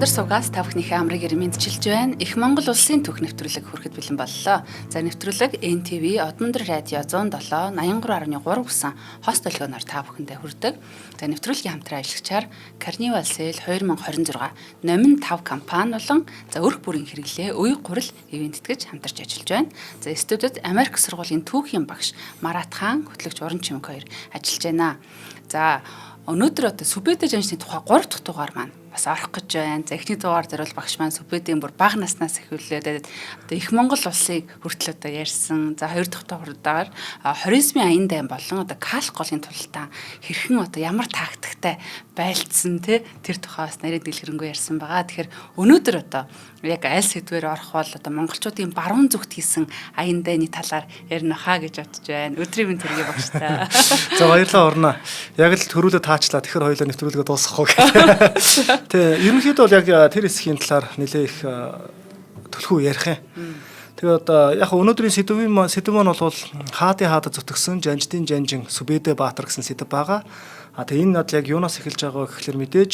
Газар суугаас та бүхнийхээ амрыг мэдчилж байна. Их Монгол улсын түүх нэвтрүүлэг хүрэхэд бэлэн боллоо. За нэвтрүүлэг NTV Одмондөр радио 107 83.3 гэсэн хост толгойноор та бүхэндээ хүрдэг. За нэвтрүүлгийн хамтран ажиллагчаар Carnival Sale 2026 номин 5 компани болон за өрх бүрийн хэрэглээ үе гурил ивент тэтгэж хамтарч ажиллаж байна. За студид Америк сургуулийн түүхийн багш Марат хаан, хөтлөгч Уран Чимэг хоёр ажиллаж байна. За өнөөдөр одоо Сүбэдэ жаншны тухай 3 дахь дугаар маань бас орох гэж байна. За эхний дугаар дээр бол багш маань Сүбэдийн бүр бага наснаас эхлүүлээд одоо их Монгол улсыг хүртэл одоо ярьсан. За хоёр дахь дугаараар хоризмын аян дайн болон одоо калх голын тултаа хэрхэн одоо ямар тактиктай байлцсан тэр тухаас нарийн дэлгэрэнгүй ярьсан байгаа. Тэгэхээр өнөөдөр одоо яг аль сэдвээр орох бол одоо монголчуудын баруун зүгт хийсэн аян дайны талаар ярина хаа гэж бодож байна. Өдрийн мэнд төргий багштай. За баярлалаа Орно. Яг л төрүүлээ таачлаа. Тэгэхээр хоёулаа нэвтрүүлгээ дуусгах уу. Тэ ерөнхийдөө бол яг тэр хэсгийн талаар нэлээ их төлхөө ярих юм. Тэгээд одоо яг өнөөдрийн сэдв маань бол хаадын хаадад зүтгэсэн жанждын жанжин Сүбэдэ Баатар гэсэн сэдв байгаа. Тэгээ энэ над яг юунаас эхэлж байгаа гэхэлэр мэдээж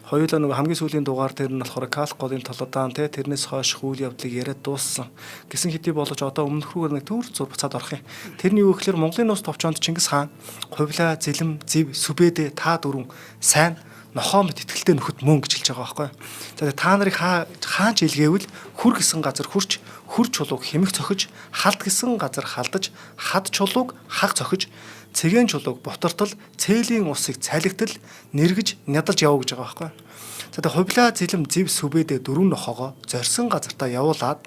хоёулаа нөгөө хамгийн сүүлийн дугаар дээр нь болохоор калх голын толгодаан тэрнээс хойш үйл явдлыг яриад дууссан. Гэсэн хэдий болож одоо өмнөх рүүгээр нэг төр зур буцаад орох юм. Тэрний юу гэхэлэр Монголын нус товчоонд Чингис хаан, Хувлаа, Зэлэм, Зэв, Сүбэдэ та дөрвөн сайн нохоо мэт итгэлтэй нөхөд мөн гэж хэлж байгаа байхгүй. За та нарыг хаанч илгээвэл хүр гэсэн газар хүрч, хүр чулууг хэмэх цохиж, халд гэсэн газар халдаж, хад чулууг хаг цохиж, цэгэн чулууг бутартал, цээлийн усыг цалигтал, нэргэж, нядалж яв гэж байгаа байхгүй. За тэгээ Хувлаа, Зэлэм, Зэв, Сүбэдэ дөрвөн нохоогоо зорьсон газартаа явуулаад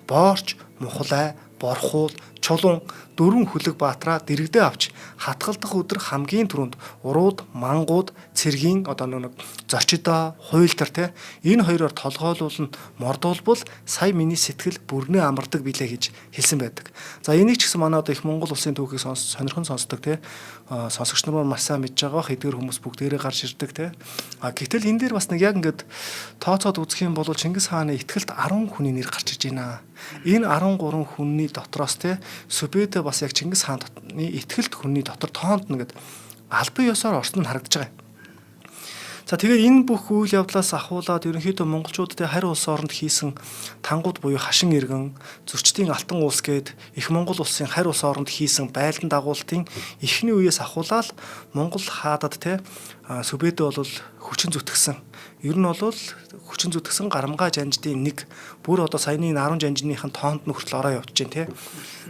боорч, мухлай, борхуул, чулуун дөрвөн хүлэг баатраа дэрэгдээ авч хатгалдах өдөр хамгийн түрүүнд урууд, мангууд, цэргийн одоо нэг зочидоо, хуйлтар энэ хоёроор толгойлуулна мордуулбал сая миний сэтгэл бүрнээ амардаг билээ гэж хэлсэн байдаг. За энийг ч гэсэн манай одоо их Монгол улсын түүхийг сонирхон сонсдог сонсогч нар маш сайн мэдж байгаа хэдгээр хүмүүс бүгдээрээ гарч ирдэг гэтэл энэ дээр бас нэг яг ингээд тооцоод үзэх юм бол Чингис хааны итгэлд 10 хүний нэр гарч иж байна. Энэ 13 хүний дотроос Сүбэдэ бас яг Чингис хааны итгэлт хүний дотор тоонд нэгэд албан ёсоор орсон нь харагдаж байгаа юм. За тэгээ энэ бүх үйл явдлаас ахуулаад ерөнхийдөө монголчуудад харь улс оронд хийсэн тангууд буюу хашин иргэн, зөрчдийн алтан улс гээд их Монгол улсын харь улс оронд хийсэн байлдан дагуултын эхний үеэс ахуулаад Монгол хаадад Сүбэдэ бол хүчин зүтгэсэн. Ер нь бол хүчин зүтгэсэн гарамгаа жанждын нэг бүр одоо саяны 10 жанжныхын тоонд нь хүртэл ороо явж байна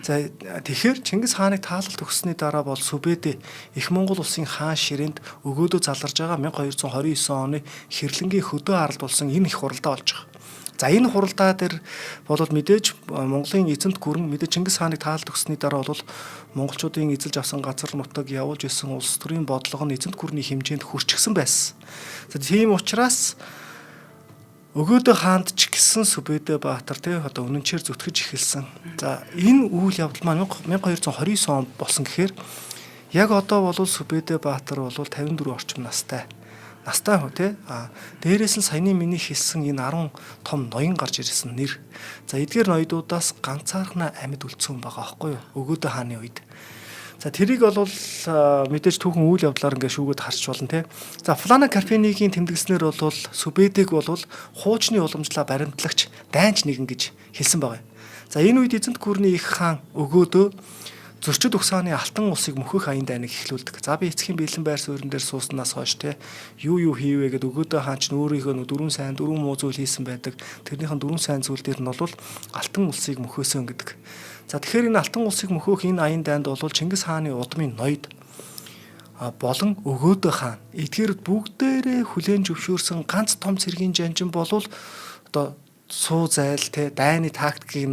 За тэгэхээр Чингис хааныг таалалт өгсөний дараа бол Сүбэдэ их Монгол улсын хаан ширээнд өгөөдөө заларж байгаа 1229 оны хэрлэнгийн хөдөө аралд болсон энэ их хуралдаа болж байгаа. За энэ хуралдаа дээр бол мэдээж Монголын эзэнт гүрэн мэдээж Чингис хааныг таалалт өгсөний дараа бол монголчуудын эзэлж авсан газар нутаг явуулж исэн улс төрийн бодлого нь эзэнт гүрний хэмжээнд хүрчихсэн байсан. За тийм учраас өгөөдөө хаанд ч гэсэн Сүбэдэ Баатар одоо үнэнчээр зүтгэж эхэлсэн. За энэ үйл явдал маань 1229 он болсон гэхээр яг одоо бол Сүбэдэ Баатар бол 54 орчим настай хөө дээрээс нь саяны миний хэлсэн энэ 10 том ноён гарч ирсэн нэр. За эдгээр ноёдуудаас ганцаархнаа амьд үлдсэн байгаа байхгүй юу? Өгөөдөө хааны үед. За тэрийг бол мэдээж түүхэн үйл явдлаар ингээ шүүгээд харч болно За Флана Карпенигийн тэмдэглэснээр бол Сүбэдэг бол хуучны уламжлаа баримтлагч дайнч нэгэн гэж хэлсэн байгаа. За энэ үед эзэнт гүрний их хаан өгөөдөө зөрчид ухсааны алтан улсыг мөхөх аян дайныг эхлүүлдэг. За би эцгийн бэлэн байр суурин дээр сууснаас хойш юу хийвэ гэд өгөөдөө хаан ч өөрийнхөө дөрвөн сайн дөрвөн муу зүйл хийсэн байдаг. Тэрнийхэн дөрвөн сайн зүйл дээр нь бол алтан улсыг мөхөөсөн гэдэг. За тэгэхээр энэ алтан улсыг мөхөх энэ аян дайнд бол Чингис хааны удмын ноёд болон өгөөдөө хаан эдгээр бүгдээрээ хүлээн зөвшөөрсөн ганц том цэргийн жанжин болвол одоо суу зайл дайны тактик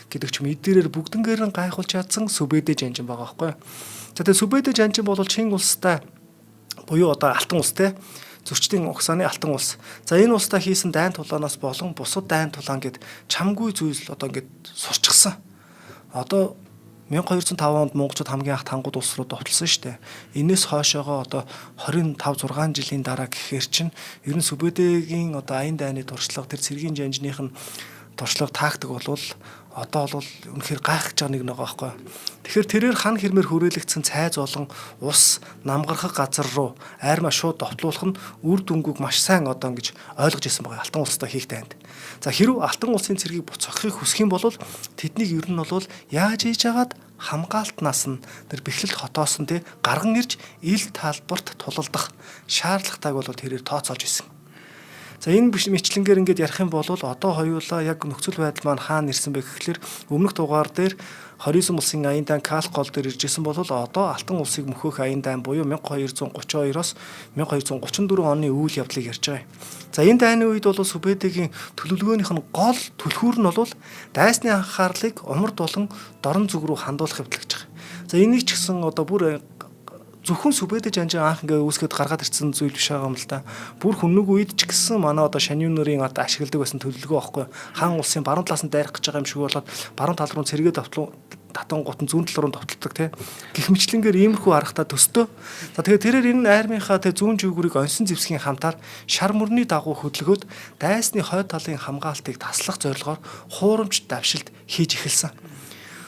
гэдэг ч юм эдгээрээр бүгднгээр нь гайхуулж чадсан Сүбэдэ жанжин байгаа байхгүй. За тэгээ Сүбэдэ жанжин бол Чин улстай буюу одоо алтан улс зөрчдийн ухсааны алтан улс. За энэ улстай хийсэн дайн тулаанаас болон бусад дайн тулаан гэд чамгүй зүйл одоо ингээд сурчсан. Одоо 1205 онд монголчууд хамгийн анх тангууд улс руу довтлсон шүү дээ. Энээс хойшоогоо одоо 25-6 жилийн дараа гэхээр чинь ер нь Сүбэдэгийн одоо аян дайны туршлага тэр цэргийн жанжных нь туршлага тактик болвол одоо бол үнэхээр гайхаж байгаа нэг байгаа байхгүй. Тэгэхээр тэрээр хан хэрмээр хүрээлэгдсэн цайз болон ус намгархах газар руу айрмаа шууд довтлуулах нь үр дүнгүйг маш сайн одоо ингэж ойлгож ирсэн байгаа алтан улстай хийх танд. За хэрв алтан улсын цэргийг буцаахыг хүсэх юм бол тэднийг ер нь бол яаж хийж яагаад хамгаалтнаас нь тэр бэхлэлт хотоос нь те гарган ирж ил талбарт тулалдах шаардлагатайг бол тэрээр тооцоолж ирсэн. За энэ мэтлэнгээр ингээд ярих юм бол одоо хоёулаа яг нөхцөл байдал маань хаана ирсэн бэ гэхлээр өмнөх дугаар дээр 29 улсын аян дан Калх гол дээр иржсэн бол одоо алтан улсыг мөхөх аян дан буюу 1232-оос 1234 оны үйл явдлыг ярьж байгаа юм. За энэ дайны үед бол Сүбэдэгийн төлөвлөгөөнийх нь гол түлхүүр нь бол дайсны анхаарлыг умард болон дорн зүг рүү хандуулах явдал гэж байгаа. За энийг ч гэсэн одоо бүр зөвхөн Сүбэдэ жанжин анх ингээ үүсгээд гаргаад ирсэн зүйл биш байгаа юм л да. Бүр хүннэг үед ч гэсэн манай одоо шаньюунарын одоо ашигладаг байсан төлөвлөгөө байхгүй. Хаан улсын баруун талаас нь дайрах гэж байгаа юм шиг болоод баруун тал руу цэргээ татан гутан зүүн тал руу довтлдог тий. Гэх мэтлэнгээр иймэрхүү аргатай төстөө. За тэгээд тэрээр энэ армийнхаа тэг зүүн живгүүрийг онсон зэвсгийн хамтаар шар мөрний дагуу хөдөлгөөд дайсны хойд талын хамгаалтыг таслах зорилгоор хуурамч давшилт хийж эхэлсэн.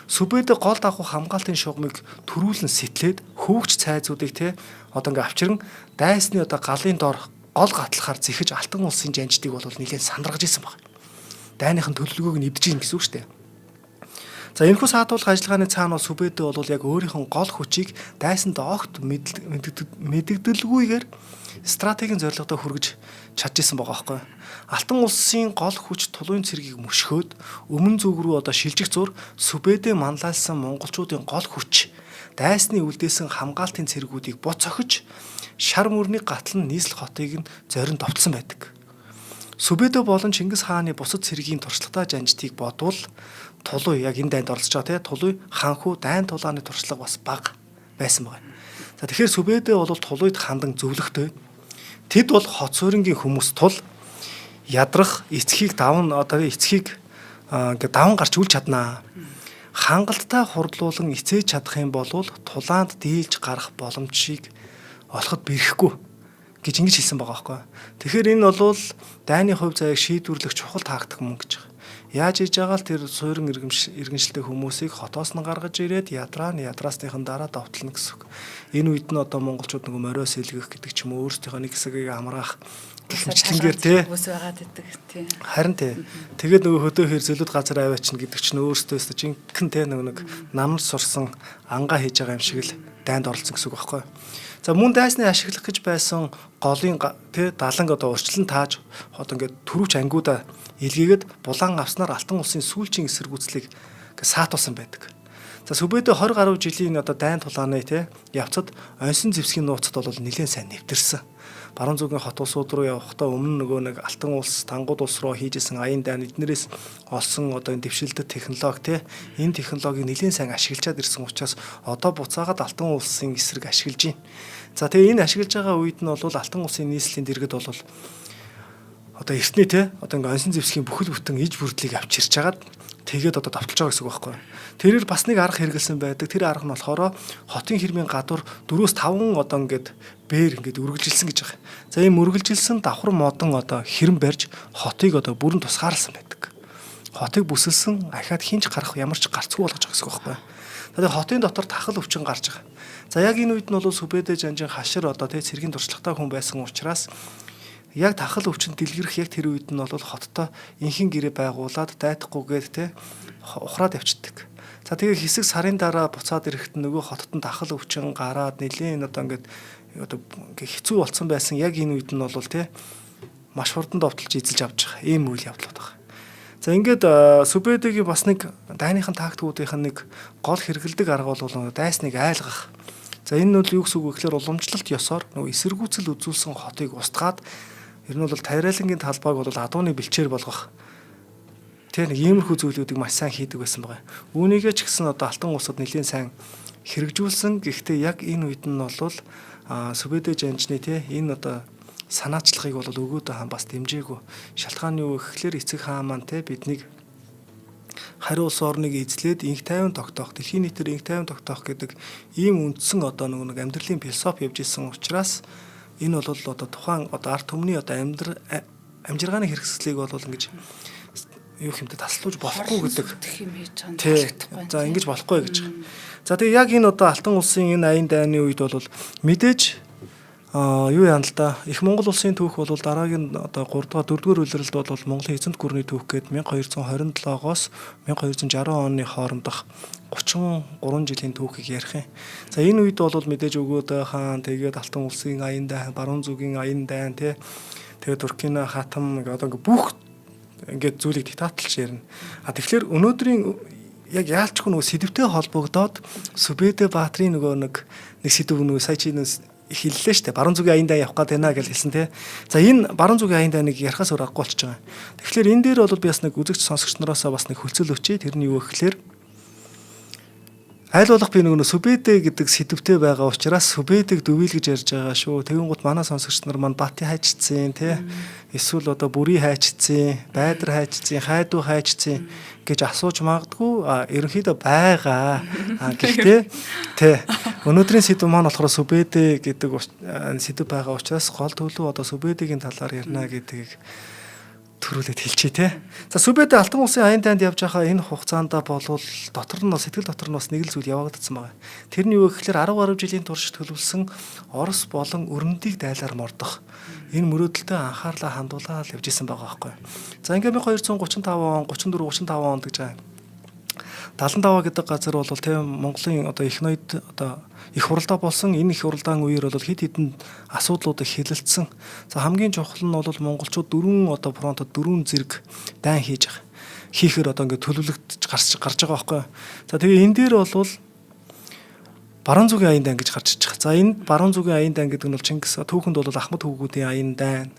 Сүбэдэ гол дагуу хамгаалтын шугамыг төрүүлэн сэтлээд хөвгч цайзуудыг те одоо ингээ авчиран дайсны одоо галын дор гол гатлахаар зэхэж алтан улсын жанжтыг бол нэлээд сандаргаж исэн баг. Дайныхын төлөвлөгөөг нь эвдэж ийн гэсэн үг шүү дээ. За энэхүү саатуулах ажиллагааны цаана бол Сүбэдэ бол яг өөрийнхөө гол хүчийг дайсанд огт мэдэгдэлгүйгээр стратегийн зорилгодоо хүргэж чадж исэн байгаа байхгүй. Алтан улсын гол хүч тулуун цэргийг мөшгөөд өмнө зүг рүү одоо шилжих зур Сүбэдэ манлайлсан монголчуудын гол хүч дайсны үлдээсэн хамгаалтын цэргүүдийг буц цохиж шар мөрний гатал нь нийслэх хотыг нь зорин довтлсон байдаг. Сүбэдэ болон Чингис хааны бусад цэргийн туршлагатай жанжтыг бодвол тулуй яг энэ дайнд оролцож байгаа тий тулуй ханху дайн тулааны туршлага бас бага байсан байна. За тэгэхээр Сүбэдэ бол тулуйд хандан зөвлөхтэй. Тэд бол хот суурингийн хүмүүс тул ядрах эцгийг даван одоо эцгийг ингээд даван гарч үл чаднаа. Хангалттай хурдлуулан эцээж чадах юм бол тулаанд дийлж гарах боломжийг олоход бэрхгүй гэж ингэж хэлсэн байгаа байхгүй. Тэгэхээр энэ бол дайны хувь заяаг шийдвэрлэх чухал таагдах мөн гэж байгаа. Яаж хийж байгаа л тэр суурин иргэншилтэй хүмүүсийг хотоос нь гаргаж ирээд ядрасныхын дараа довтлно гэсэн үг. Энэ үед нь одоо монголчууд нөгөө мориос илгэх гэдэг ч юм уу өөрсдийнхөө нэг хэсгийг амраах гэх мэтлэнгээр тий хүмүүс байгаад идэг тий. Харин тий. Тэгээд нөгөө хөдөө хэр зөлөд газар аваачин гэдэг чинь өөрсдөөс жинхэнэ тий нэг намар сурсан ангаа хийж байгаа юм шиг л дайнд оролцсон гэсэн үг байхгүй. За мөн дайсны ашиглах гэж байсан голын тий даланг одоо урчлан тааж одоо ингээд төрөвч ангиудаа илгээгээд булан авснаар алтан улсын сүүлчийн эсэргүүцлийг саатуулсан байдаг. За Сүбэдэ 20 гаруй жилийн одоо дайн тулааны тий явцад онсон зэвсгийн нууцад бол нэлээд сайн нэвтэрсэн. Баруун зүгийн хот улсууд руу явахдаа өмнө нөгөө нэг алтан улс, тангууд улс руу хийжсэн аян дайн эднэрээс олсон одоо энэ дэвшилтэт технологи тий энэ технологиг нэлээд сайн ашиглаж ирсэн учраас одоо буцаагаад алтан улсын эсрэг ашиглаж байна. За тэгээ энэ ашиглаж байгаа үед нь бол алтан улсын нийслэлийн дэргэд бол одоо эртний тий одоо ингээ онсон зэвсгийн бүхэл бүтэн иж бүрдлийг авчирч хагаад тэгээд одоо давталж байгаа гэсэн үг байхгүй. Тэрээр бас нэг арга хэрэгэлсэн байдаг. Тэр арга нь болохоор хотын хэрмийн гадуур 4-5 одоо ингээд бээр ингээд үргэлжилсэн гэж байгаа. За ийм үргэлжилсэн давхар модон одоо хэрэм барьж хотыг одоо бүрэн тусгаарласан байдаг. Хотыг бүсэлсэн ахаад хинч гарах ямар ч гарцгүй болгож байгаа гэсэн үг байхгүй. Тэгээд хотын дотор тахал өвчин гарч байгаа. За яг энэ үед нь бол Сүбэдэ жанжин хашир одоо тий цэргийн туршлагатай хүн байсан учраас яг тахал өвчин дэлгэрэх яг тэр үед нь бол хоттой инхэн гэрээ байгуулад дайтахгүйгээд те ухраад явчихдаг. За тэгээ хэсэг сарын дараа буцаад ирэхэд нөгөө хотод нь тахал өвчин гараад нэлийн одоо ингээд хэцүү болцсон байсан яг энэ үед нь бол те маш хурдан довтолж эзэлж авч байгаа ийм үйл явдлууд байна. За ингээд Сүбэдэгийн бас нэг дайныхын тактикуудын нэг гол хэрэгэлдэг арга бол дайсныг айлгах. За энэ нь юу гэсэн үг вэ гэхээр уламжлалт ёсоор нөгөө эсэргүүцэл үзүүлсэн хотыг устгаад ер нь бол тариалангийн талбайг бол адууны бэлчээр болгох. Тэр нэг иймэрхүү зүйлүүдийг маш сайн хийдэг байсан байгаа. Үүнийгээ ч гэсэн одоо алтан улсад нэлийн сайн хэрэгжүүлсэн. Гэхдээ яг энэ үед нь бол Сүбэдэ жанжны тий энэ одоо санаачлагыг бол өгөөдөө хаан бас дэмжээгүй. Шалтгаан нь юу гэхээр эцэг хаан маань тий биднийг хариу улс орныг эзлээд инх тайван тогтоох, дэлхийн нийтээр инх тайван тогтоох гэдэг ийм үндсэн одоо нэг амьдралын философи явж исэн учраас энэ бол одоо тухайн одоо арт түмний одоо амжиргааны хэрэгслийг бол ингэж юу хэмтэй таслуулж болохгүй гэдэг. Гэх юм хийж байгаа таалагдахгүй. За ингэж болохгүй гэж байгаа. За тэгээ яг энэ одоо Алтан улсын энэ аян дайны үед бол мэдээж юу яана л да. Их Монгол улсын түүх бол дараагийн одоо 3 дугаар 4 дугаар улиралд бол Монголын эзэнт гүрний түүх гээд 1227-оос 1260 оны хоорондох 33 жилийн түүхийг ярих юм. За энэ үед бол мэдээж өгөөд хаан тэгээд Алтан улсын аян дайн, баруун зүгийн аян дайн тэгээд Туркина хатам одоо ингээ бүх ингээд зүйлийг диктатлж ярина. Тэгэхээр өнөөдрийн яг яалчгүй нөгөө сэдвтэй холбогдоод Сүбэдэ Баатрийн нэг сэдв нөгөө сая чи хэллээ штэ. Баруун зүгийн аян дайн явах гээд байна гэж хэлсэн тий. За энэ баруун зүгийн аян дайныг ярахаас өөр аргагүй болчихж байгаа. Тэгэхээр энэ дээр бол би бас нэг үзэгч сонсогч нараасаа бас нэг хөлцөл өчөө. Тэр нь юу гэхээр аль болох би нөгөө Сүбэдэ гэдэг сэдвтэй байгаа учраас Сүбэдэг дөвийлгэж ярьж байгаа шүү. Тэгэн гут манай сонсогч нар маань Бати хайчцсан тий. Эсвэл одоо Бүрий хайчцсан, Байдар хайчцсан, Хайдуу хайчцсан гэж асууж магадгүй ерөнхийдөө байгаа. Гэхдээ тий. Өнөөдрийн сэдв маань болохоор Сүбэдэ гэдэг сэдв байгаа учраас гол төлөв одоо Сүбэдгийн талаар ярина гэдгийг төрүүлээд хэлчихье те. За Сүбэдэ Алтан улсын аян дайнд явж байгаа энэ хугацаанд болвол дотор нь сэтгэл дотор нь бас нэг л зүйл явагдсан байгаа. Тэр нь юу гэхээр 10 гаруй жилийн турш төлөвлөсөн Орос болон өрөндийг дайлаар мордох энэ мөрөөдөлтөд анхаарлаа хандуулаад явж исэн байгаа байхгүй. За ингээ 1235 он 34 35 онд гэж байгаа. 75 гэдэг газар бол тийм Монголын одоо их ноёд одоо их хуралдаа болсон энэ их хуралдаан үеэр бол хэд хэдэн асуудлуудыг хэлэлцсэн. За хамгийн чухал нь бол монголчууд 4 одоо фронтод 4 зэрэг дайн хийж байгаа. Хийхээр одоо ингээд төлөвлөгдөж гарч байгаа байхгүй. За тэгээ энэ дээр бол баруун зүгийн аян дайн гэж гарч иж байгаа. За энэ баруун зүгийн аян дайн гэдэг нь бол Чингис түүхэнд бол Ахмад хүүгүүдийн аян дайн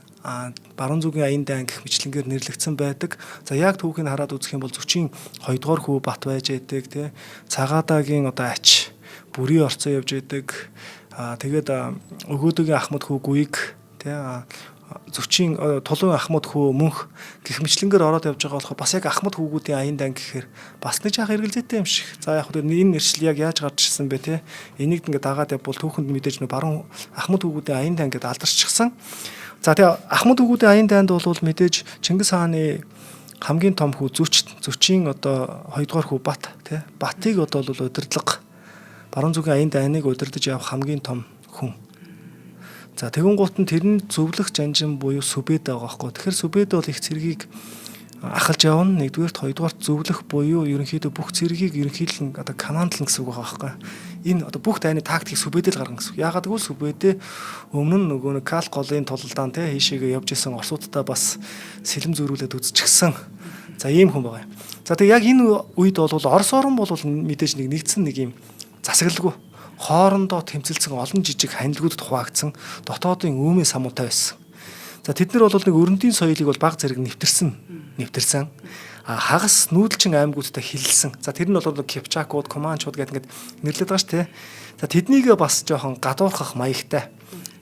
баруун зүгийн аян дайн гэх мэтлэнгээр нэрлэгдсэн байдаг. За яг түүхийг хараад үзэх юм бол Зүчийн 2 дугаар хүү бат байж байдаг тий. Цагаадагийн одоо ач Бүрий орцоо явж байдаг. Тэгээд өгөөдөгийн Ахмад хүү гүйг тий. Зүчийн тулуун Ахмад хүү мөнх гэх мэтлэнгээр ороод явж байгаа болохоор бас яг Ахмад хүүгүүдийн аян дайн гэхээр бас нэг жаах эргэлзээтэй юм шиг. За яг хөө энэ нэршил яг яаж гарч ирсэн бэ тий. Энийг ингээд дагаад явбал түүхэнд мэдээж нөө баруун Ахмад хүүгүүдийн аян дайн гэдээ алдаршчихсан. За тэгээ Ахмад хүүгүүдийн аян дайнд бол мэдээж Чингис хааны хамгийн том хүү Зүчийн одоо 2 дугаар хүү Бат тий. Батыг одоо бол удирдлага баруун зүгийн аян дайныг удирдах явах хамгийн том хүн. За тэгэн гут нь тэрний зөвлөх жанжин буюу Сүбэдэ байгаа байхгүй. Тэгэхээр Сүбэдэ бол их цэргийг ахалж явна. Нэгдүгээрт хоёрдугаарт зөвлөх буюу ерөнхийдөө бүх цэргийг ерөнхийлэн одоо командлан гэсэн үг байгаа байхгүй. Энэ одоо бүх дайны тактикийг Сүбэдэ л гаргана гэсэн үг. Яагаад гэвэл Сүбэдэ өмнө нь нөгөө Кал голын тулалдаан тий хийшээгээ явж исэн орсуудтай бас сэлэм зөрүүлээд үзчихсэн. За ийм хүн байгаа юм. За тэг яг энэ үед бол Орос орн бол мэдээж нэгдсэн нэг юм засаглалгүй хоорондоо тэмцэлсэн олон жижиг ханилгуудад хуваагдсан дотоодын өөмийн самуутай байсан. За тэд нар бол нэг өрөндийн соёлыг бол баг зэрэг нэвтэрсэн. Хагас нүүдэлчин аймагуудтай хилэлсэн. За тэр нь бол Кипчакууд, Куманчууд гэдэг ингээд нэрлэдэг байгаа шүү дээ. За тэднийг бас жоохон гадуурхах маягтай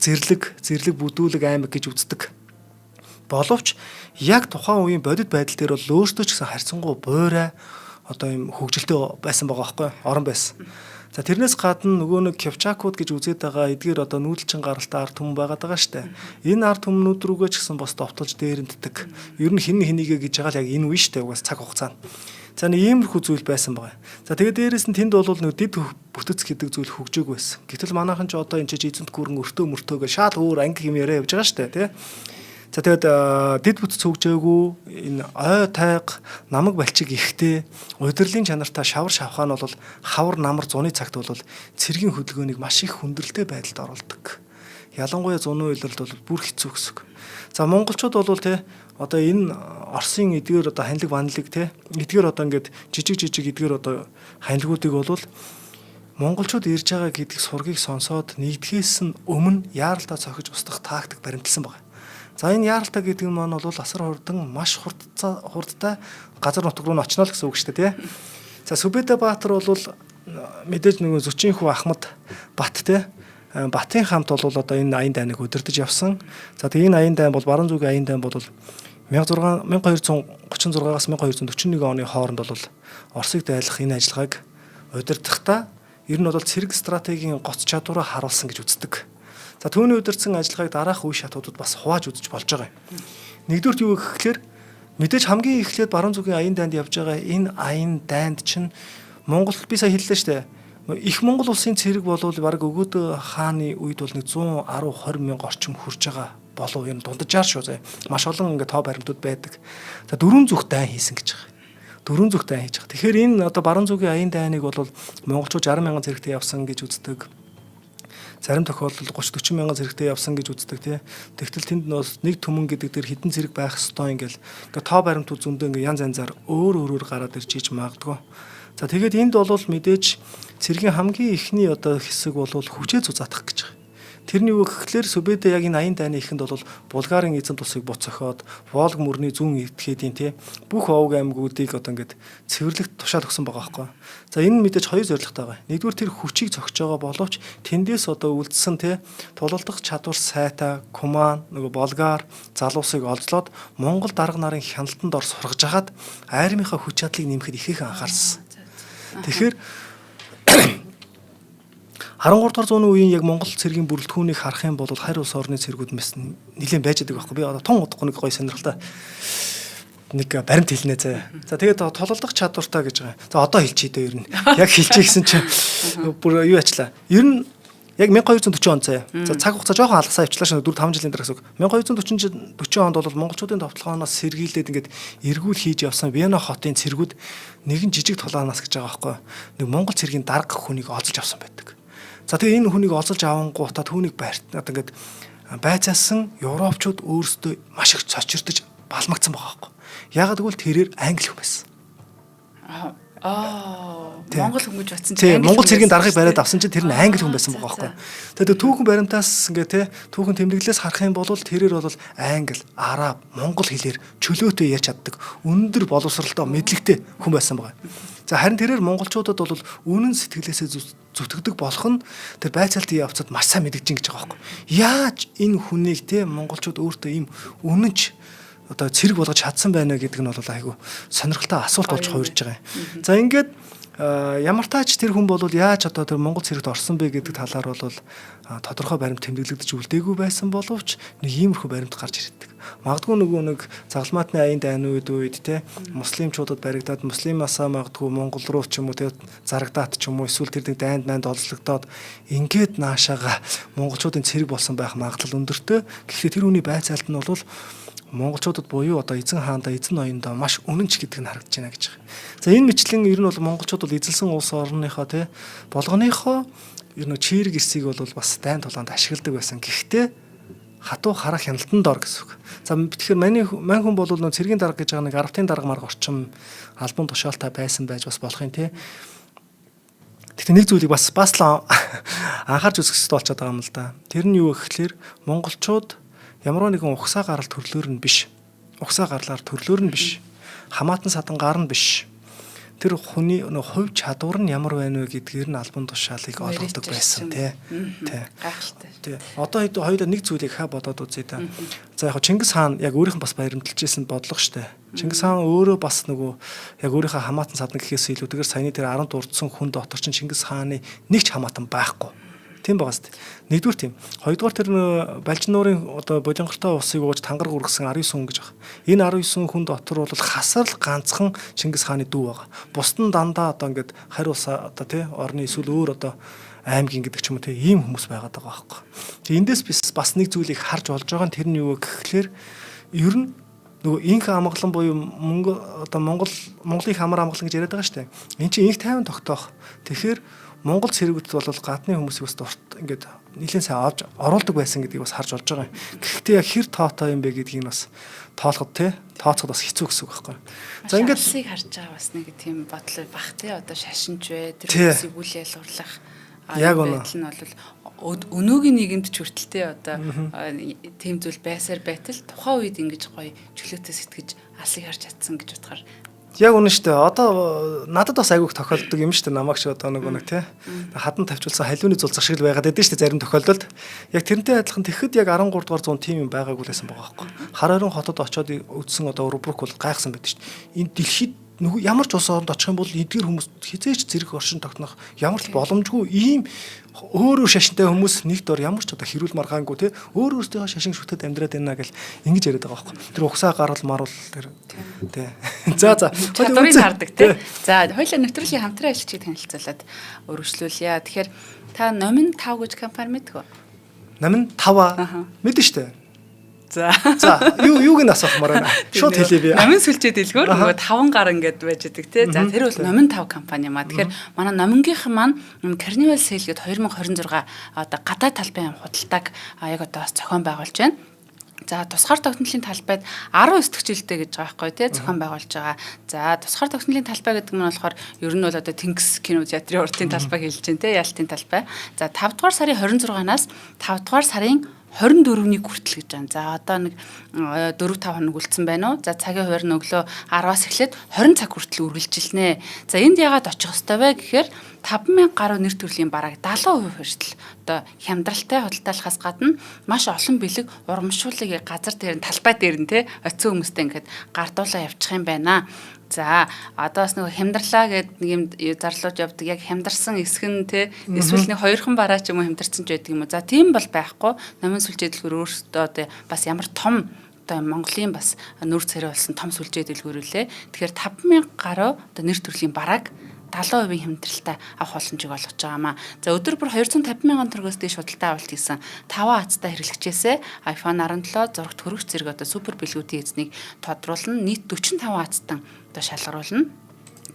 зэрлэг бүдүүлэг аймаг гэж үздэг. Боловч яг тухайн үеийн бодит байдал дээр бол өөртөө ч гэсэн харьцангуй буурай одоо юм хөгжилтэй байсан байгаа байхгүй орон байсан. За тэрнээс гадна нөгөө нэг Кипчакууд гэж үзээд байгаа эдгээр одоо нүүдэлчин гаралтай ард түмэн байгаад байгаа штэ. Энэ ард түмнүүд рүүгээ ч гэсэн бас довтолж дээрэнтдэг. Ер нь хин хинийгээ гэж байгаа л яг энэ үе штэ угаас цаг хугацаанд. За нэг иймэрхүү зүйл байсан байгаа. За тэгээд дээрэс нь тэнд бол нэг дид бүтэц гэдэг зүйл хөгжөөг байсан. Гэтэл манайхан ч одоо энэ ч эзэнт гүрэн өртөө мөртөөгээ шал өөр анги юм яриа явж байгаа штэ тий. За тэгээд дид бүтэц хөгжөөгүй энэ ой тайг намаг балчиг ихтэй удирлын чанартай шавар шавхаа нь бол хавар намар зуны цагт бол цэргийн хөдөлгөөнийг маш их хүндрэлтэй байдалд оруулдаг. Ялангуяа зуны үйлрэлд бол бүр хэцүү гэсэн. За монголчууд бол тий одоо энэ Оросын эдгээр одоо ханилэг ванлиг тий эдгээр одоо ингээд жижиг эдгээр одоо ханилгуудыг бол монголчууд ирж байгаа гэдгийг сургийг сонсоод нэгдгээс нь өмнө яаралтай цохиж устгах тактик баримталсан байна. За энэ яаралтай гэдэг нь маань бол асар хурдан маш хурдтай газар нутг руу нь очно л гэсэн үг шүү дээ тий. За Сүбэдэ Баатар бол мэдээж нөгөө Зүчийн хүү Ахмад Бат тий Батын хамт бол одоо энэ аян дайныг удирдах явсан. За тэгээ энэ аян дайн бол баруун зүгийн аян дайн бол 1236-аас 1241 оны хооронд бол Оросыг дайлах энэ ажиллагааг удирдахдаа ер нь бол цэрэг стратегийн гоц чадвараа харуулсан гэж үздэг. За түүний удирдсан ажиллагааг дараах үе шатуудад бас хувааж үзэж болж байгаа юм. Нэгдүгürt юу гэхээр Мэдээж хамгийн эхлээд баруун зүгийн аян дайнд явж байгаа энэ аян дайнд чинь Монгол би сая хэллээ шүү дээ. Их Монгол улсын цэрэг болвол баг өгөөдөө хааны үед бол нэг 110-20 мянга орчим хүрж байгаа болов юм дунджаар шүү зэ. Маш олон ингээ тоо баримтууд байдаг. За дөрвөн зүг дайн хийсэн гэж байгаа. Дөрвөн зүг дайн хийж байгаа. Тэгэхээр энэ одоо баруун зүгийн аян дайныг бол монголчууд 60 мянган зэрэгтэй явсан гэж үздэг. Зарим тохиолдолд 30-40 мянган зэрэгтэй явсан гэж үздэг тий. Тэгтэл тэнд нэг түмэн гэдэг дээр хідэн зэрэг байх ёстой ингээл тоо баримтууд зөндөө ингээ янз янзаар өөр гараад ирж иж магадгүй. За тэгээд энд бол мэдээж цэргийн хамгийн ихний одоо хэсэг бол хүчээ зузаатах гэж байгаа. Тэрний үг гэхлээр Сүбэдэ яг энэ аян дайны ихэнд бол Булгарын эзэн тусыг буцоход Волг мөрний зүүн этгээдийн тий бүх овг аймагуудыг одоо ингээд цэвэрлэгт тушаал өгсөн байгаа байхгүй. За энэ мэдээж хоёр зорилготой байгаа. Нэгдүгээр тэр хүчийг зогсож байгаа боловч тэндээс одоо үлдсэн тий тулалдах чадвар сайтай Куман нөгөө Болгар залуусыг олзлоод Монгол дарга нарын хяналтанд ор сургаж хагаад айрмынхаа хүч чадлыг нэмэхэд ихээхэн анхаарсан. Тэгэхээр 13 дугаар зууны үеийн яг Монгол цэргийн бүрэлдэхүүнийг харах юм бол харь улс орны цэргүүд мэс нэлээд байж байгаа байхгүй. Би одоо тун удахгүй нэг гоё сонирхолтой нэг баримт хэлнэ зэ. За тэгээд тололдох чадвартай гэж байгаа. За одоо хэлчихье дээ ер нь. Яг хэлчихье гэсэн чинь бүр юу ачлаа. Ер нь яг 1240 он зэ. За цаг хугацаа жоохон алгасаа авчлаа шнэ 4-5 жилийн дараа гэсэн. 1240 онд бол монголчуудын товтлогооноос сэргийлээд ингээд эргүүл хийж явсан Вена хотын цэргүүд нэгэн жижиг тулаанаас гэж байгаа байхгүй. Нэг монгол цэргийн дарга хүнийг олзож авсан байдаг. За тэгээ энэ хүнийг олзолж авангуудаа түүнийг барьт одоо ингээд байцаасан европчууд өөрсдөө маш их цочирдож балмагцсан байгаа байхгүй. Ягаад гэвэл тэрээр англи хүн байсан. Монгол хүн гэж батсан чинь Монгол цэргийн даргыг бариад авсан чинь тэр нь англи хүн байсан байгаа байхгүй. Тэгээд түүхэн баримтаас ингээ те түүхэн тэмдэглэлээс харах юм бол тэрээр бол англи, араб, монгол хэлээр чөлөөтэй ярьж чаддаг өндөр боловсралтай мэдлэгтэй хүн байсан байгаа. За харин тэрээр монголчуудад бол үнэн сэтгэлээсээ зүтгэдэг болох нь тэр байцаалтын явцад маш сайн мэдгэж ин гэж байгаа байхгүй. Яаж энэ хүнийг те монголчууд өөртөө ийм үнэнч одоо цэрэг болгож чадсан байна гэдэг нь бол айгүй сонирхолтой асуулт болж хуурж байгаа юм. За ингээд ямар тач тэр хүн бол яаж одоо тэр монгол цэрэгт орсон бэ гэдэг талаар бол тодорхой баримт тэмдэглэгдэж үлдээгүй байсан боловч нэг иймэрхүү баримт гарч ирдэг. Магадгүй нөгөө нэг загалмаатны аян дайны үед те муслимчуудад баригдаад муслимасаа магадгүй монгол руу ч юм уу те зарагдаад ч юм уу эсвэл тэр нэг дайнд олзлогдоод ингээд наашаага монголчуудын цэрэг болсон байх магадлал өндөртэй. Гэхдээ тэр хүний байцаалт нь бол монголчуудад буюу одоо эзэн хаанда эзэн ноёндоо маш үнэнч гэдэг нь харагдаж байна гэж байгаа. За энэ мэтлэн ер нь бол монголчууд бол эзэлсэн улс орныхоо те болгоныхоо ер нь чирэг эсийг бол бас дайн тулаанд ашигладаг байсан. Гэхдээ хатуу харах хяналтанд ор гэсэн үг. За тэгэхээр мань хүн бол нөө цэргийн дарга гэж байгаа нэг арвтын дарга марга орчим албан тушаалтай байсан байж бас болох юм те. Гэхдээ нэг зүйлийг бас л анхаарч үзэх хэрэгтэй болчиход байгаа юм л да. Тэр нь юу гэхээр монголчууд ямар нэгэн ухсаа гарал төрлөөр нь биш. Ухсаа гарлаар төрлөөр нь биш. Хамаатан садангаар нь биш. Тэр хүний хувь чадвар нь ямар байна вэ гэдгээр нь албан тушаалыг олгодог байсан тий. Гайхалтай. Тий. Одоо хоёулаа нэг зүйлийг хаа бодоод үзье та. За яг Чингис хаан яг өөрийнх нь бас баримталжсэн бодлого штэ. Чингис хаан өөрөө бас нөгөө яг өөрийнхөө хамаатан садан гэхээс илүүтэйгээр саяны тэр 10 дурдсан хүн дотор чинь Чингис хааны нэг ч хамаатан байхгүй. Тийм байгаас тээ. Нэгдүгээр тийм. Хоёрдугаар тэр Балжин нуурын одоо болонгортой усыг ууж тангараг үргэсэн 19 хүн гэж байна. Энэ 19 хүн дотор бол хасар л ганцхан Чингис хааны дүү байгаа. Бусд нь дандаа одоо ингээд харь улс одоо тий орны эсвэл өөр одоо аймгийн гэдэг ч юм уу тий ийм хүмүүс байгаад байгаа байхгүй. Тэгээ эндээс бас нэг зүйлийг харж болж байгаа нь тэр нь юу гэхлээр ер нь нөгөө инх амгалан буюу Монголын хамар амгалан гэж яриад байгаа шүү дээ. Энд чинь инх тайван тогтоох. Тэгэхээр Монгол цэргүүд бол гадны хүмүүсийг бас дурт ингээд нэлээд сайн авч оруулдаг байсан гэдгийг бас харж болж байгаа юм. Гэхдээ яг хэр тоотой юм бэ гэдгийг бас тоолоход тооцоход бас хэцүү гэсэн үг байхгүй. За ингээд алсыг харж байгаа бас нэг тийм бодлоо бах тий одоо шашинч вэ тэр хүмүүсийг үл ялгуурлах яг байдал нь бол өнөөгийн нийгэмд ч хүртэлтэй одоо тийм зүйл байсаар байтал тухайн үед ингэж гоё чөлөөтэй сэтгэж алсыг харж чадсан гэж утгаар яг үнэн шүү дээ. Одоо надад бас айгүйх тохиолддог юм шүү дээ. Намайг ч одоо нэг тий хадан тавьчулсан халиуны зулцах шиг л байгаад байдаг шүү дээ зарим тохиолдолд. Яг тэрнтэй адилхан тэгэхэд яг 13 дугаар зуун тийм юм байгаагүй байсан байгаа байхгүй. Хар орон хотод очоод үзсэн одоо Рубрук бол гайхсан байдаг шүү дээ. Энэ дэлхийд нөгөө ямар ч улс оронд очих юм бол эдгээр хүмүүс хизээч зэрэг оршин тогтнох ямар ч боломжгүй ийм өөрөө шашинтай хүмүүс нэг дор ямар ч одоо хэрүүл маргаангүй те өөртөө шашин шүтээд амьдраад байна гэл ингэж яриад байгаа байхгүй. Тэр угсаа гарал марвал тэр те. За чадварыг хардаг те. За хоёулаа нэвтрүүлгийн хамтран ажилчийг танилцуулаад өргөжлүүлье. Тэгэхээр та Номин 5 гэж компани мэдгүү? Номин 5 мэдэн штэ. За юуг нь асуухмаар байна. Шууд хэлээ би. Номин сүлжээ дэлгүүр нөгөө 5 гар ингээд байж идэг те. За тэр бол Номин 5 компани маа. Тэгэхээр манай Номингийнх маань Carnival Sale гээд 2026 одоо гадаад талбайн худалдааг яг одоо зохион байгуулж байна. За тусгаар тогтнолын талбайд 19 дэх жилдээ гэж байгаа байхгүй тий зохион байгуулж байгаа. За тусгаар тогтнолын талбай гэдэг нь болохоор ер нь бол одоо Тэнгис кино театрын уртын талбай хэлж байна тий ялтын талбай. За 5 дугаар сарын 26-наас 5 дугаар сарын 24-ний хүртэл гэж байна. За одоо нэг 4-5 хоног үлдсэн байна уу? За цагийн хуваар нь өглөө 10-аас эхлээд 20 цаг хүртэл үргэлжилнэ. За энд яагаад очих ёстой вэ гэхээр 5,000 гаруй нэр төрлийн бараг 70% хүртэл одоо хямдралтай худалдаалахаас гадна маш олон бэлэг урамшууллыг газар дээр нь талбай дээр нь те оцсон хүмүүстэй ингээд гардуулаа явчих юм байна. За одоос нэг хямдрлаа гэдэг нэг юм зарлууж явдаг яг хямдарсан эсэх нь те эсвэл нэг хоёрхан бараа ч юм уу хямдарсан ч байдаг юм уу. За тийм бол байхгүй. Номын сүлжээ дэлгүүр өөртөө одоо бас ямар том одоо Монголын бас нүүр царай болсон том сүлжээ дэлгүүрүүлээ. Тэгэхээр 5,000 гаруй одоо нэр төрлийн бараг 70% хямдралтай авах боломжийг олгож байгаамаа. За өдөр бүр 250,000 төгрөгөөс дээш худалдаа авалт хийсэн 5 азтай хэрэглэгчээсээ iPhone 17 зурагт хөрөх зэрэг одоо супер бэлгүүдийн эзнийг тодруулна. Нийт 45 азтан одоо шалгаруулна.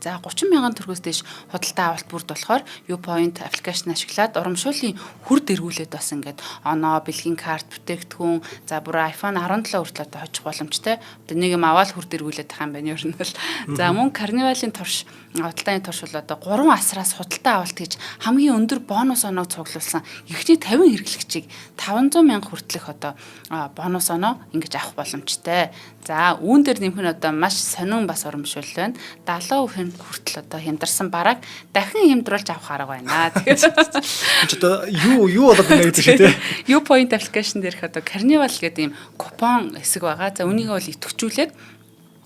За 30,000 төгрөгөөс дээш худалдаа авалт бүрд болохоор U-Point аппликейшн ашиглаад урамшууллын хүр дэргүүлээд бас ингээд оноо, бэлгийн карт, бүтээгдэхүүн, за бүр iPhone 17 хүртэл одоо хожих боломжтой. Одоо нэг юм аваад хүр дэргүүлээд байгаа юм байна ер нь бол. За мөн Carnival-ын турш худалдааны турш бол одоо 3 асраас худалдаа авалт хийж хамгийн өндөр бонус оноог цуглуулсан эхний 50 хэрэглэгчийг 500,000 хүртэлх одоо бонус оноо ингэж авах боломжтой. За үүн дээр нэмэх нь одоо маш сонин бас урамшуул байна. 70% хүртэл одоо хямдарсан бараг дахин хямдруулж авах арга байна. Тэгэхээр одоо юу болоод байна гэдэг шиг тий. U-Point аппликейшн дээрх одоо Carnival гэдэг ийм купон хэсэг байгаа. За үнийг бол идэвхжүүлээд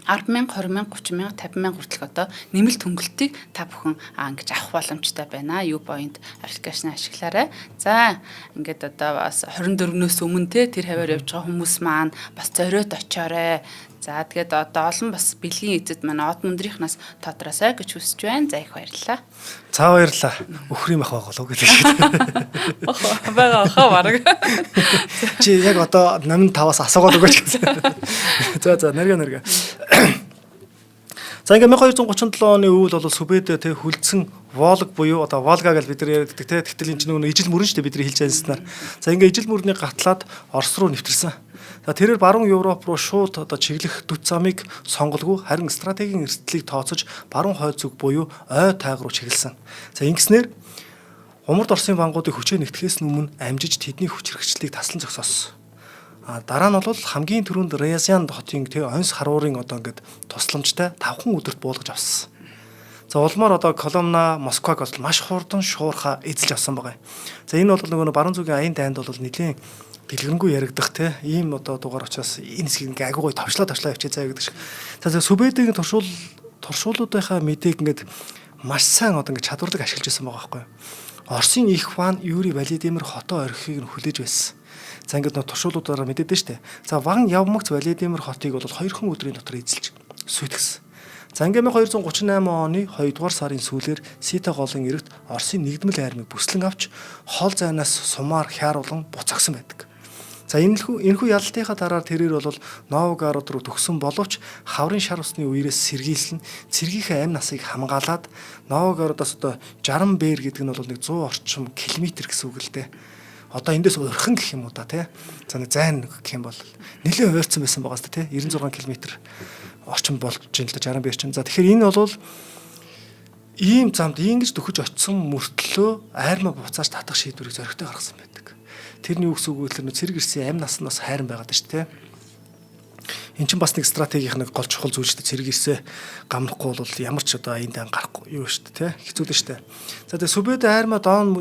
10,000, 20,000, 30,000, 50,000 хүртэлх одоо нэмэлт хөнгөлтийг та бүхэн ингэж авах боломжтой байна. U-Point аппликейшн ашиглаарай. За ингээд одоо бас 24-нөөс өмнө тэр хаваар явж байгаа хүмүүс маань бас зориод очиорой. За тэгээд одоо олон бас бэлгийн эзэд манай од мөндрийнхнаас тодроосай гэж хүсэж байна. За их баярлалаа. За баярлалаа. Өхрийн мах байгалуу гэдэг шиг. Бага хаа бараг. Чи яг одоо Номин 5-аас асуугаад өгөөч гэсэн. За нэргэ. За ингээ 1237 оны өвөл бол Сүбэдэ тэ хүлцэн Волг буюу одоо Волга гэж бид нар ярьдаг тэ тэгтэл энэ чинь ижил мөрөн шүү дээ бидний хэлж байснаар. За ингээ ижил мөрний гатлаад Орос руу нэвтэрсэн. За тэрээр баруун Европ руу шууд одоо чиглэх дүт замыг сонголгүй харин стратегийн эрсдлийг тооцож баруун хойд зүг буюу ой тайг руу чиглэсэн. За ингэснээр Умард Оросын бангуудыг хүчээр нэгтгэхээс өмнө амжиж тэдний хүч хэрэгчлийг таслан зогсоосон. Дараа нь бол хамгийн түрүүнд Рязань хотын тэг онс харуурын одоо ингээд тусламжтай 5 өдөрт буулгаж авсан. За улмаар одоо Коломна, Москваг бол маш хурдан шуурхаа эзэлж авсан байгаа. За энэ бол нөгөө баруун зүгийн аян дайнд бол нэлийн дэлгэрэнгүй яригдах те ийм одоо дугаар учраас энэ хэсгийг ингээ агуу гой товчлоо явчих заа гэдэг шиг. За Сүбэдийн туршуулуудынхаа мэдээг ингээд маш сайн одоо ингээ чадварлаг ашиглаж байсан байгаа байхгүй. Оросын их хаан Юрий Владимир хотоо орхихыг нь хүлээж байсан. За ингээд туршуулуудаараа мэдээд штэ. За Ван Явмагц Владимир хотыг бол 2 өдрийн дотор эзэлж сүйтгэсэн. За ингээд 1238 оны 2 дугаар сарын сүүлээр Сита голын эрэгт Оросын нэгдмэл армийг бүслэн авч хол зайнаас сумаар хяаруулан буцагсан байдаг. За энэхүү ялалтынхаа дараа тэрээр бол Новгород руу төгсөн боловч хаврын шар усны үерээс сэргийлсэн цэргийнхээ амь насыг хамгаалаад Новгородоос одоо 60 бээр гэдэг нь бол нэг 100 орчим километр гэсэн үг л дээ. Одоо эндээс өрхөн гэх юм уу да тий. За нэг зайн гэх юм бол нэлээд ойрцсон байсан байгаа сте тий. 96 км орчим болж ин л да 60 бээр чинь. За тэгэхээр энэ бол ийм замд ингэж дөхөж очисон мөртлөө айрмаа буцааж татах шийдвэрийг зоригтой гаргасан байдаг. Тэрний үгс үг гэхэлэр цэрэг ирсэн амь нас нь бас хайран байгаад шүү дээ. эн чинь бас нэг стратегийнх нэг гол чухал зүйл шүү дээ. Цэрэг ирсээ гамрахгүй бол ямар ч одоо энд гарахгүй юу шүү дээ, тэ хэцүү дээ шүү дээ. За тэгээ Сүбэдэ хайрмаа доон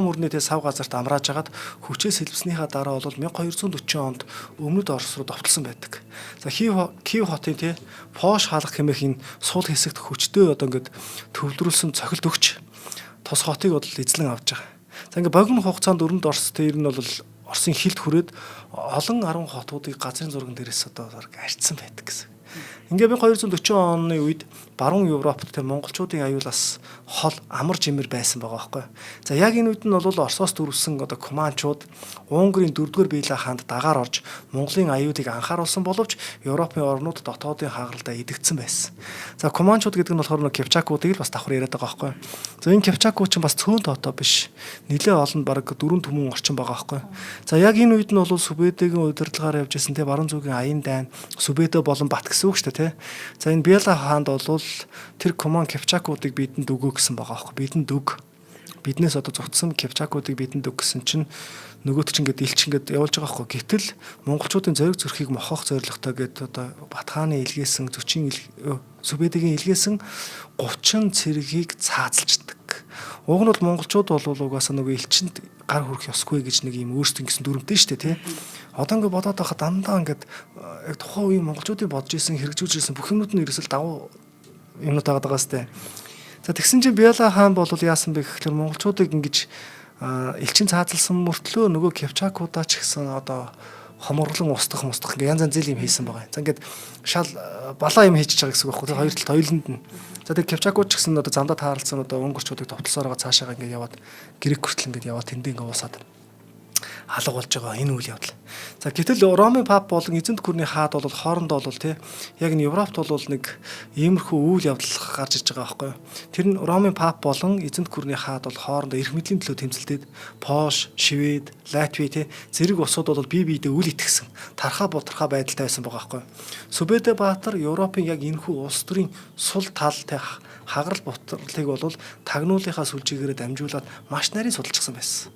мөрний тэ сав газарт амрааж хагаад хүчээс хэлбснийхаа дараа бол 1240 онд өмнөд Орос руу довтлсон байдаг. За Киев хотын тэ Пош хаалга хэмээх энэ сул хэсэгт хүчтэй одоо ингээд төвлөрүүлсэн цохилт өгч тус хотыг бол эзлэн авч байгаа. За ингээд богино хугацаанд өрөнд Орос тэр нь бол Оросын хилд хүрээд олон 10 хотуудыг газрын зурган дээрээс одоо арчсан байдаг гэсэн. Ингээ 1240 оны үед баруун Европт тэ монголчуудын аюулаас хол амар жимэр байсан байгаа байхгүй. За яг энэ үед нь бол Оросоос төрүүлсэн одоо Куманчууд Унгарын 4-р Бэйлэ хаанд дагаар орж Монголын аюулыг анхааруулсан боловч Европын орнууд дотоодын хагаралдаа идэгдсэн байсан. За Куманчууд гэдэг нь болохоор Кипчакуудыг л бас давхар яриад байгаа байхгүй. За энэ Кипчакууд ч бас цөөн тоотой биш. Нилээ олон бараг 4 түмэн орчим байгаа байхгүй. За яг энэ үед нь бол Сүбэдэгийн удирдлагаар явж исэн тэ баруун зүгийн аян дайн Сүбэдэ болон Бат гэсэн үг шүү дээ тэ. За энэ Бэла хаанд бол тэр Куман Кипчакуудыг бидэнд өгөө гэсэн байгаа аахгүй. Бидэнд өг. Биднээс одоо зугтсан Кипчакуудыг бидэнд өг гэсэн чинь нөгөөт чинь ингээд илч ингээд явуулж байгаа аахгүй. Гэтэл монголчуудын зориг зүрхийг мохох зорилготой гэдэг одоо Батхааны илгээсэн Сүбэдэгийн илгээсэн 30 цэргийг цаазалждаг. Уг нь бол монголчууд бол угаасаа нөгөө элчинд гар хүрэх ёсгүй гэж нэг юм өөрсдөө ингэсэн дүрмтэй шүү дээ тий. Одоо ингээд бодоод байхад дандаа ингээд яг тухайн үеийн монголчуудын бодож исэн хэрэгжүүлж исэн бүх юмнууд нь ерөөсөл давуу юмнууд байгаа сте. За тэгсэн чинь Бяла хаан бол яасан бэ гэхээр монголчуудыг ингэж элчин цаазалсан мөртлөө нөгөө Кипчакуудаа ч гэсэн одоо хоморлон устгах ингээ янз янз юм хийсэн байгаа. За ингээд шал балаа юм хийчихэж байгаа гэсэн үг байхгүй. Хоёр талд хоёуланд нь. За тэг Кипчакууд ч гэсэн одоо замдаа тааралцсан одоо унгорчуудыг товтлосоороо цаашаа ингээ яваад грек хүртэл ингээ яваад тэндээ ингээ уусаад алга болж байгаа энэ үйл явдал. За гэтэл Ромын пап болон эзэнт гүрний хаад бол хоорондоо бол тий яг нь Европт бол нэг иймэрхүү үйл явдал гарч иж байгаа байхгүй. Тэр нь Ромын пап болон эзэнт гүрний хаад бол хоорондоо эрх мэдлийн төлөө тэмцэлдээд Пош, Швед, Латви тий зэрэг улсууд бол бие биедээ үл итгэсэн тархаа бутархаа байдалтай байсан байгаа байхгүй. Сүбэдэ Баатар Европын яг энэхүү улс төрийн сул тал тий хагарал бутарлыг бол тагнуулынхаа сүлжээгээр дамжуулаад маш нарийн судалчихсан байсан.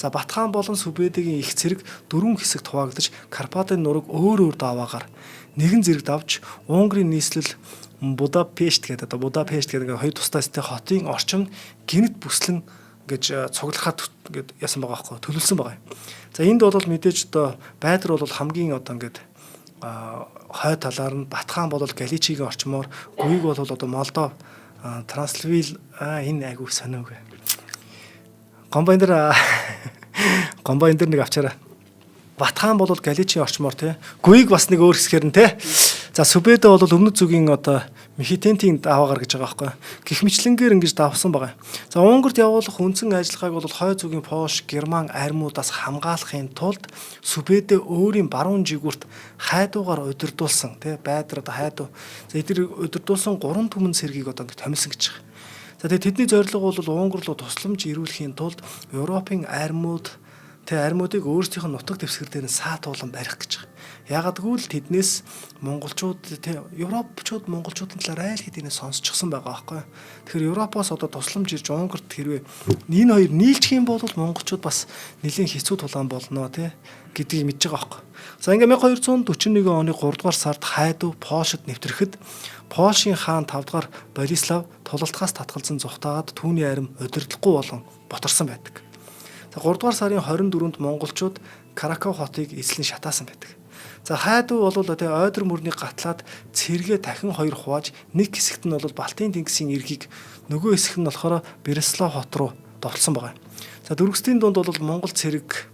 За Батхан болон Сүбэдэгийн их цэрэг 4 хэсэгт хуваагдаж Карпатын нураг өөр даваагаар нэгэн зэрэгт авч Унгарын нийслэл Будапешт гэдэг хоёр тусдайстай хотын орчимд гинт бүслэн гэж цуглахад гээд ясан байгаа байхгүй төлөвлөсөн байгаа. За энд бол мэдээж одоо Байдар бол хамгийн одоо ингээд хой талаар нь Батхан бол Галичигийн орчмоор Гүйг бол одоо Молдов Транслвил энэ айгуу сониог. Комбайн дээр нэг авчаарай. Батхан бол Галичийн орчмоор тий. Гүйг бас нэг өөр хэсгээр нь тий. За Сүбэдэ бол өмнөд зүгийн одоо Мехитентийн даваагаар гэж байгаа байхгүй. Гэх мэтлэнгээр ингэж давсан байгаа. За Унгарт явуулах үндсэн ажиллагааг бол хой зүгийн Пош, Герман армиудаас хамгаалахын тулд Сүбэдэ өөрийн баруун жигүүрт хайдуугаар удирдуулсан тий. Байдар одоо хайдуу. За эдгээр удирдуулсан 3 түмэн цэргийг одоо томилсон гэж байгаа. За тэгээ тэдний зорилго бол Унгар руу тусламж ирүүлэхийн тулд Европын армиудыг өөрсдийнх нь нутаг дэвсгэр дээр нь саатуулан барих гэж байгаа. Ягагтгүй л тэднээс монголчууд европчууд монголчуудын талаар айл хэдийнэ сонсчихсан байгаа байхгүй. Тэгэхээр Европоос одоо тусламж ирж Унгарт хэрвээ энэ хоёр нийлчих юм бол монголчууд бас нэлийн хэцүү тулаан болно гэдгийг мэдж байгаа байхгүй. За ингээ 1241 оны 3 дугаар сард хайдуу Польшид нэвтрэхэд Польшийн хаан 5 дугаар Болислав тулалтгаас татгалзан зүхтаагаад түүний арим удирдахгүй болон боторсон байдаг. За 3 дугаар сарын 24-нд монголчууд Краков хотыг эзлэн шатаасан байдаг. За хайдуу бол ойдор мөрний гатлаад цэргээ дахин хоёр хувааж нэг хэсэгт нь бол Балтийн тэнгисийн эргийг нөгөө хэсэг нь болохоор Бреслав хот руу довтлсон байгаа. За дөрвөстийн дунд бол монгол цэрэг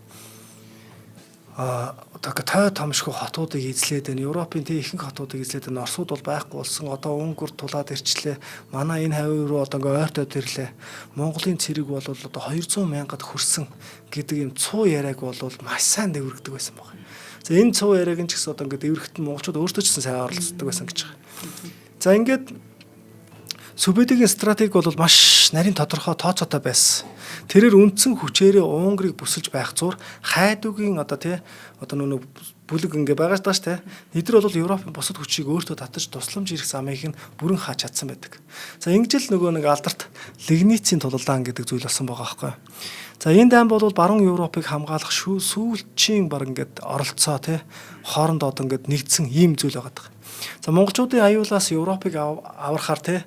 той томшгүй хотуудыг эзлээд байна. Европын ихэнх хотуудыг эзлээд байна. Оросууд бол байхгүй болсон. Одоо Унгар тулаад ирчлээ. Манай энэ хавь руу одоо ингээ ойртоод ирлээ. Монголын цэрэг бол одоо 200 мянгад хүрсэн гэдэг юм цуу яриаг бол маш сайн дэврэгдэг байсан байна. За энэ цуу яриаг нь ч гэсэн одоо ингээ дэврэхт нь монголчууд өөрсдөө ч гэсэн сайн оролцдог байсан гэж байгаа. За ингээд Сүбэдигийн стратеги бол маш нарийн тодорхой тооцоотой байсан. Тэрээр үндсэн хүчээрээ Унгарыг бүсэлж байх зур хайдуугийн нөгөө бүлэг ингээ байгаа даа штэ. Эдгээр бол Европын бусад хүчийг өөртөө татаж тусламж ирэх замыг нь бүрэн хааж чадсан байдаг. За ингэж л нөгөө нэг алдарт Лигницийн тулалдаан гэдэг зүйл болсон байгаа байхгүй. За энэ дайн бол баруун Европыг хамгаалах сүүлчийн баг ингээд оролцоо хоорондоо ингээд нэгдсэн ийм зүйл байгаа. За монголчуудын аюулаас Европыг аврахаар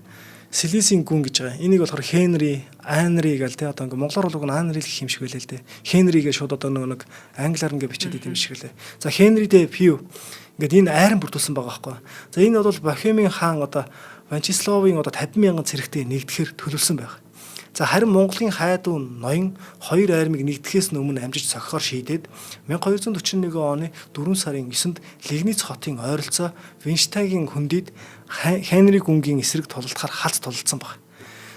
Силисийн гүн гэж байгаа. Энийг болохоор Хенри, Анри гэл одоо ингээ монголоор бол Анри л гэх юм шиг байлээ л дээ. Хенригээ шууд одоо нэг англиар ингээ бичээд идэм шиг лээ. За Хенри де Пью ингээд энэ айран бүрдүүлсэн байгаа байхгүй. За энэ бол Бохемийн хаан одоо Венчеславын 50,000 цэрэгтэй нэгдэхээр төлөвлөсөн байна. За харин Монголын хайдуу ноён хоёр армийг нэгдэхээс өмнө амжиж сохихоор шийдээд 1241 оны 4 сарын 9-нд Лигниц хотын ойролцоо Винштагийн хөндийд Хенри гүнгийн эсрэг тулалдахаар халз тулалдсан баг.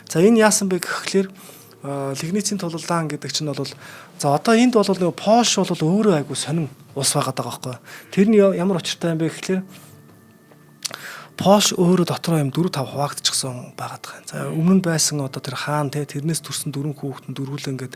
За энэ яасан бэ гэхлээр Лигницийн тулалдаан гэдэг чинь бол за одоо энд бол нэг Польш бол өөрөө айгу сонин улс байгаа даа байхгүй. Тэр нь ямар очиртай юм бэ гэхлээр Польш өөрөө дотроо юм 4-5 хуваагдчихсан байгаад байгаа. За өмнө нь байсан одоо тэр хаан тэрнээс төрсэн 4 хүүхэд нь дөрвөлээ ингээд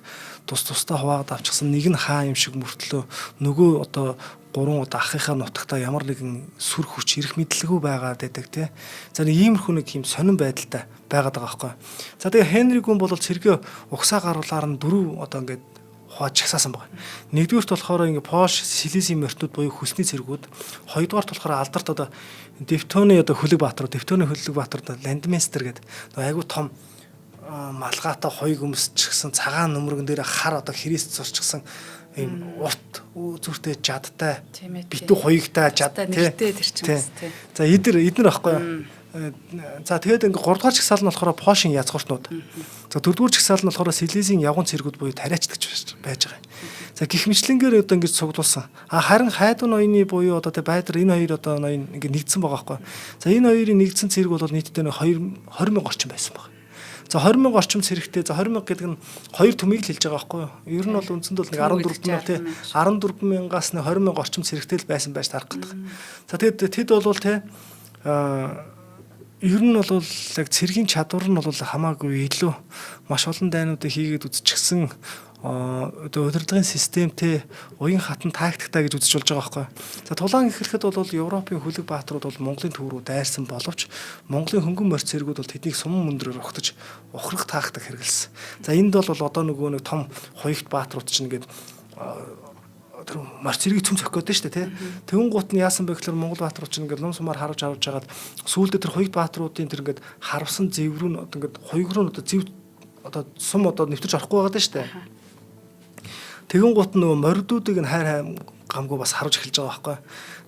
тусдаа хуваагаад авчихсан. Нэг нь хаан юм шиг мөртлөө нөгөө одоо 3 одоо ахыхаа нутагтаа ямар нэгэн сүр хүч ирэх мэдлэггүй байгаад байдаг тий. За нэг иймэрхүү нэг юм сонирн байдалтай байгаад байгаа байхгүй. За тэгээ Хенри гүн бол цэргээ угсаа гаруулаар нь 4 одоо ингээд хувааж чагсаасан байна. Нэгдүгürt болохоор ингээ Польш, Силисийн морьтууд буюу хөлсний цэргүүд, хоёрдугаарт болохоор алдарт одоо Девтоны одоо Хөлөг Баатар, Девтоны Хөлөг Баатар Ландмейстер гэдэг айгуу том малгайтай хоёг өмсчихсэн цагаан нөмргөн дээр хар одоо хэрэгс зурчихсан ийм урт зүртэй жадтай битүү хоёгтай жад тий. За эднэр аахгүй. За тэгээд ингээ 3 дугаар чагсаал нь болохоор Польшийн язгууртнууд. За 4 дугаар чагсаал нь болохоор Силисийн явган цэргүүд буюу тариачлагч байж байгаа. За гих мэтлэнгээр одоо ингэж цуглуулсан. Харин хайдуу ноёны буюу одоо Байдар энэ хоёр одоо ноён ингээ нэгдсэн байгаа байхгүй. За энэ хоёрын нэгдсэн цэрэг бол нийтдээ 20,000 орчим байсан баг. За 20,000 орчим цэрэгтэй за 20,000 гэдэг нь хоёр төмийг л хэлж байгаа байхгүй юу. Ер нь бол үндсэнд бол нэг 14,000 тий 14,000-аас 20,000 орчим цэрэгтэй л байсан байж тарах гэдэг. За тэгээд тэд бол тий ер нь бол яг цэргийн чадвар нь бол хамаагүй илүү маш олон дайнуудыг хийгээд үзчихсэн одоо удирдлагын системтэй уян хатан тактиктай гэж үзэж болж байгаа байхгүй. За тулаан гэхэд бол Европын хөлөг баатрууд бол Монголын төв рүү дайрсан боловч Монголын хөнгөн морь цэргүүд бол тэднийг суман мөндрөөр ухтаж ухрах тактик хэрэгэлсэн. За энд бол одоо нөгөө нэг том хоёрт баатрууд чинь ингээд тэр морь цэргийг цөм цохих гэдэг шүү дээ тий. Тэгүн гут нь яасан бэ гэхээр Монгол баатрууд чинь ингээд лум сумаар харж авч жагаад сүүлдээ тэр хоёрт баатруудын тэр ингээд харвсан зэврүү нь одоо ингээд хоёроо нь одоо зэв одоо сум одоо нэвтэрч орохгүй байгаа даа шүү дээ. Тэгүн гут нөгөө моридуудыг нь хайр гамгүй бас харуулж эхэлж байгаа байхгүй.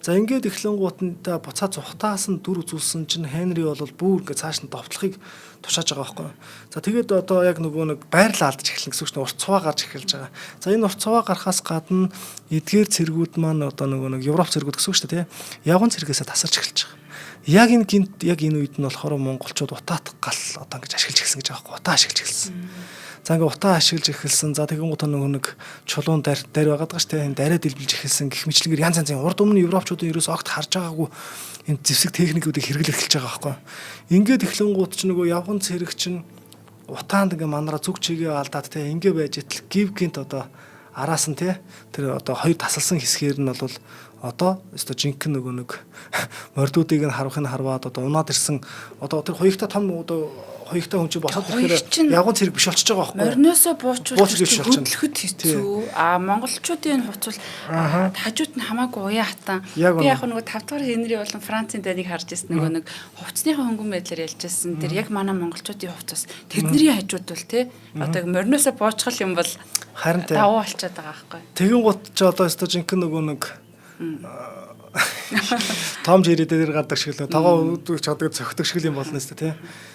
За ингээд эхлэнгуутанда буцаа цухтаас нь дүр үзүүлсэн чинь Хенри бол бүр ингээд цааш нь довтлохыг тушааж байгаа байхгүй. За тэгээд одоо яг нөгөө нэг байрлал алдаж эхэлнэ гэсэн үг чинь урт цуваа гарч эхэлж байгаа. За энэ урт цуваа гарахаас гадна эдгээр цэргүүд маань одоо нөгөө нэг Европ цэргүүд гэсэн үг шүү дээ тий. Явган цэргээсээ тасарч эхэлж байгаа. Яг энэ гинт яг энэ үед нь болохоор монголчууд утаат гал одоо ингэж ашиглаж эхэлсэн гэж байгаа байхгүй. Утаа ашиглаж эхэлсэн. За ингээ утаа ашиглаж эхэлсэн. За тэгэн гутаа нөгөө нэг чулуун дарь байгаад байгаа шүү дээ. Энэ дариа дэлбэлж эхэлсэн гэх мэтлэгээр янз янзын урд өмнө европчуудын ерөөс огт харж байгаагүй энэ зэвсэг техникүүдийг хэрэглэж эхэлж байгаа байхгүй. Ингээд эхлэнгууд ч нөгөө явган цэрэг чинь утаанд ингээ манараа зүг чигээ алдаад те ингээ байж итэл гівгинт одоо араас нь те тэр одоо хоёр тасалсан хэсгээр нь бол одоо өстой жинхэнэ нөгөө нэг мордуудыг нь харвахыг нь харваад одоо унаад ирсэн одоо тэр хоёрта том одоо хоёрта хүн чинь босоод ирэхээр явган цэрэг биш болчихж байгаа байхгүй. Морноосоо хөдлөхөд хэцүү. Монголчуудын хувьд бол хажууд нь хамаагүй уян хатан. Би яг нөгөө 5 дахь Хенри болон Францын дайныг харж ирсэн нөгөө нэг хувцсныхаа хөнгөн байдлаар ялж ирсэн. Тэр яг манай монголчуудын хувьд бас тэдний хажууд бол тий одоо морноосоо боочгол юм бол харин давуу болчиход байгаа байхгүй. Тэгэн гут ч одоо өстой жинхэнэ нөгөө нэг том жирээ дээр гардаг шиг л тагоо үүдгч чаддаг цогтөг шиг юм болно өстой тий.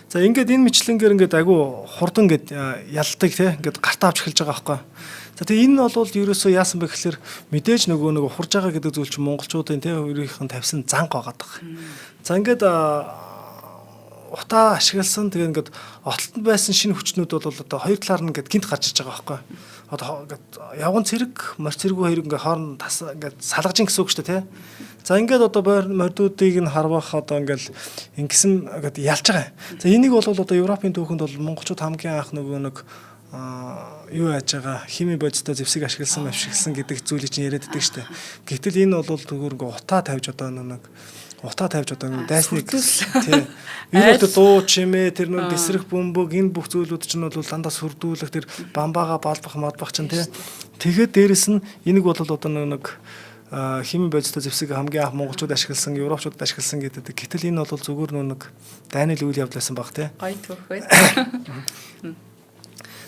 За ингээд энэ мэтлэнгээр ингээд агуу хурдан ингээд ялдаг тий ингээд гартаа авч эхэлж байгаа байхгүй. За тэгээ энэ нь бол ерөөсөө яасан бэ гэхээр мэдээж нөгөө хурж байгаа гэдэг зүйл чинь монголчуудын тий өөрийнх нь тавьсан занг байгаа даа. За ингээд утаа ашигласан тэгээ ингээд отолтод байсан шинэ хүчнүүд бол одоо хоёр талаар нь ингээд гинт гарч ирж байгаа байхгүй. Одоо ингээд явган цэрэг, морь цэрэггүй хоёрыг ингээд хооронд тас ингээд салгаж ин гэсэн үг шүү дээ, тий. За ингээд одоо морьдуудыг нь харвах одоо ингээд ингэсэн ингээд ялж байгаа. За энийг бол одоо Европын түүхэнд бол монголчууд хамгийн анх нөгөө нэг юу яаж байгаа хими бодистой зэвсэг ашигласан гэдэг зүйлийг чинь яриад байдаг шүү дээ. Гэтэл энэ бол зүгээр ингээд утаа тавьж одоо нэг утаа тавьж одоо дайсныг тий. Энэ одоо дуу чимээ тэр нэг бэсрэх бөмбөг энэ бүх зүйлүүд чинь бол дандаа сүрдүүлэх тэр бамбаага балбах мадбах чинь тий. Тэгээд дээрэс нь энийг бол одоо нэг хими бодистой зэвсэг хамгийн анх монголчууд ашигласан, европчууд ашигласан гэдэг. Гэтэл энэ бол зүгээр нэг дайны үйл явдал байсан баг тий. Гой түүх байд.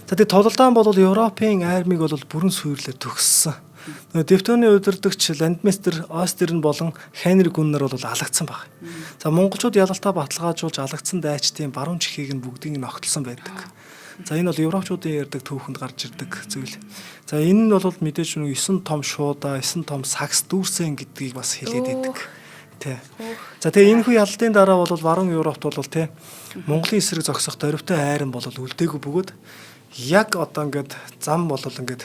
За тэгээд тололдоон бол Европын армийг бол бүрэн сүйрлээ төгссөн. Дэвтөний удирдагч Ландмейстер Остерн болон Хенри Гүннер бол алагдсан баг. За монголчууд ялалтаа баталгаажуулж алагдсан дайчдын баруун чихийг нь бүгдийг нь огтлсон байдаг. За энэ бол европчуудын ярьдаг түүхэнд гарч ирдэг зүйл. За энэ нь бол мэдээж 9 том шуудаа, 9 том сакс дүүрсэн гэдгийг бас хэлээд байдаг. Тэ. За тэгээ энэ хүү ялалтын дараа бол баруун Европт бол тэ Монголын эсрэг зогсох дөрвтэй айран бол үлдээгүй бөгөөд яг одоо ингээд зам бол ингээд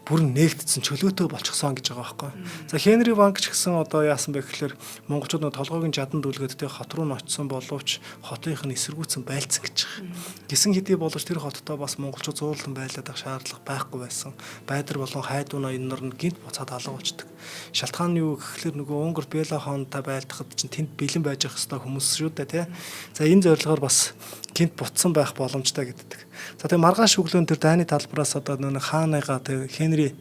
бүрэн нээгдсэн чөлөөтэй болчихсон гэж байгаа байхгүй. За Хенри банк ч гэсэн одоо яасан бэ гэхээр монголчууд нөө толгойн жаданд үлгээд тэ хот руу н очсон боловч хотынх нь эсэргүүцэн байлцсан гэж байгаа. Гисэн хэдий боловч тэр хоттой бас монголчууд зуурлан байлаад ах шаардлага байхгүй байсан. Байдар болон хайдуунаа энэ нар нь гинт буцаад алга болчдөг. Шалтгаан нь юу гэхээр нөгөө Унгар Бела хоонтой байлдахад чинь тэнд бэлэн байж ах хэвээр хүмүүс шүү дээ тэ. За энэ зорилгоор бас гинт буцсан байх боломжтой гэдэг. За тэгээ маргааш өглөөн тэр дайны талбараас одоо нэг хааныгаа тэр Хенри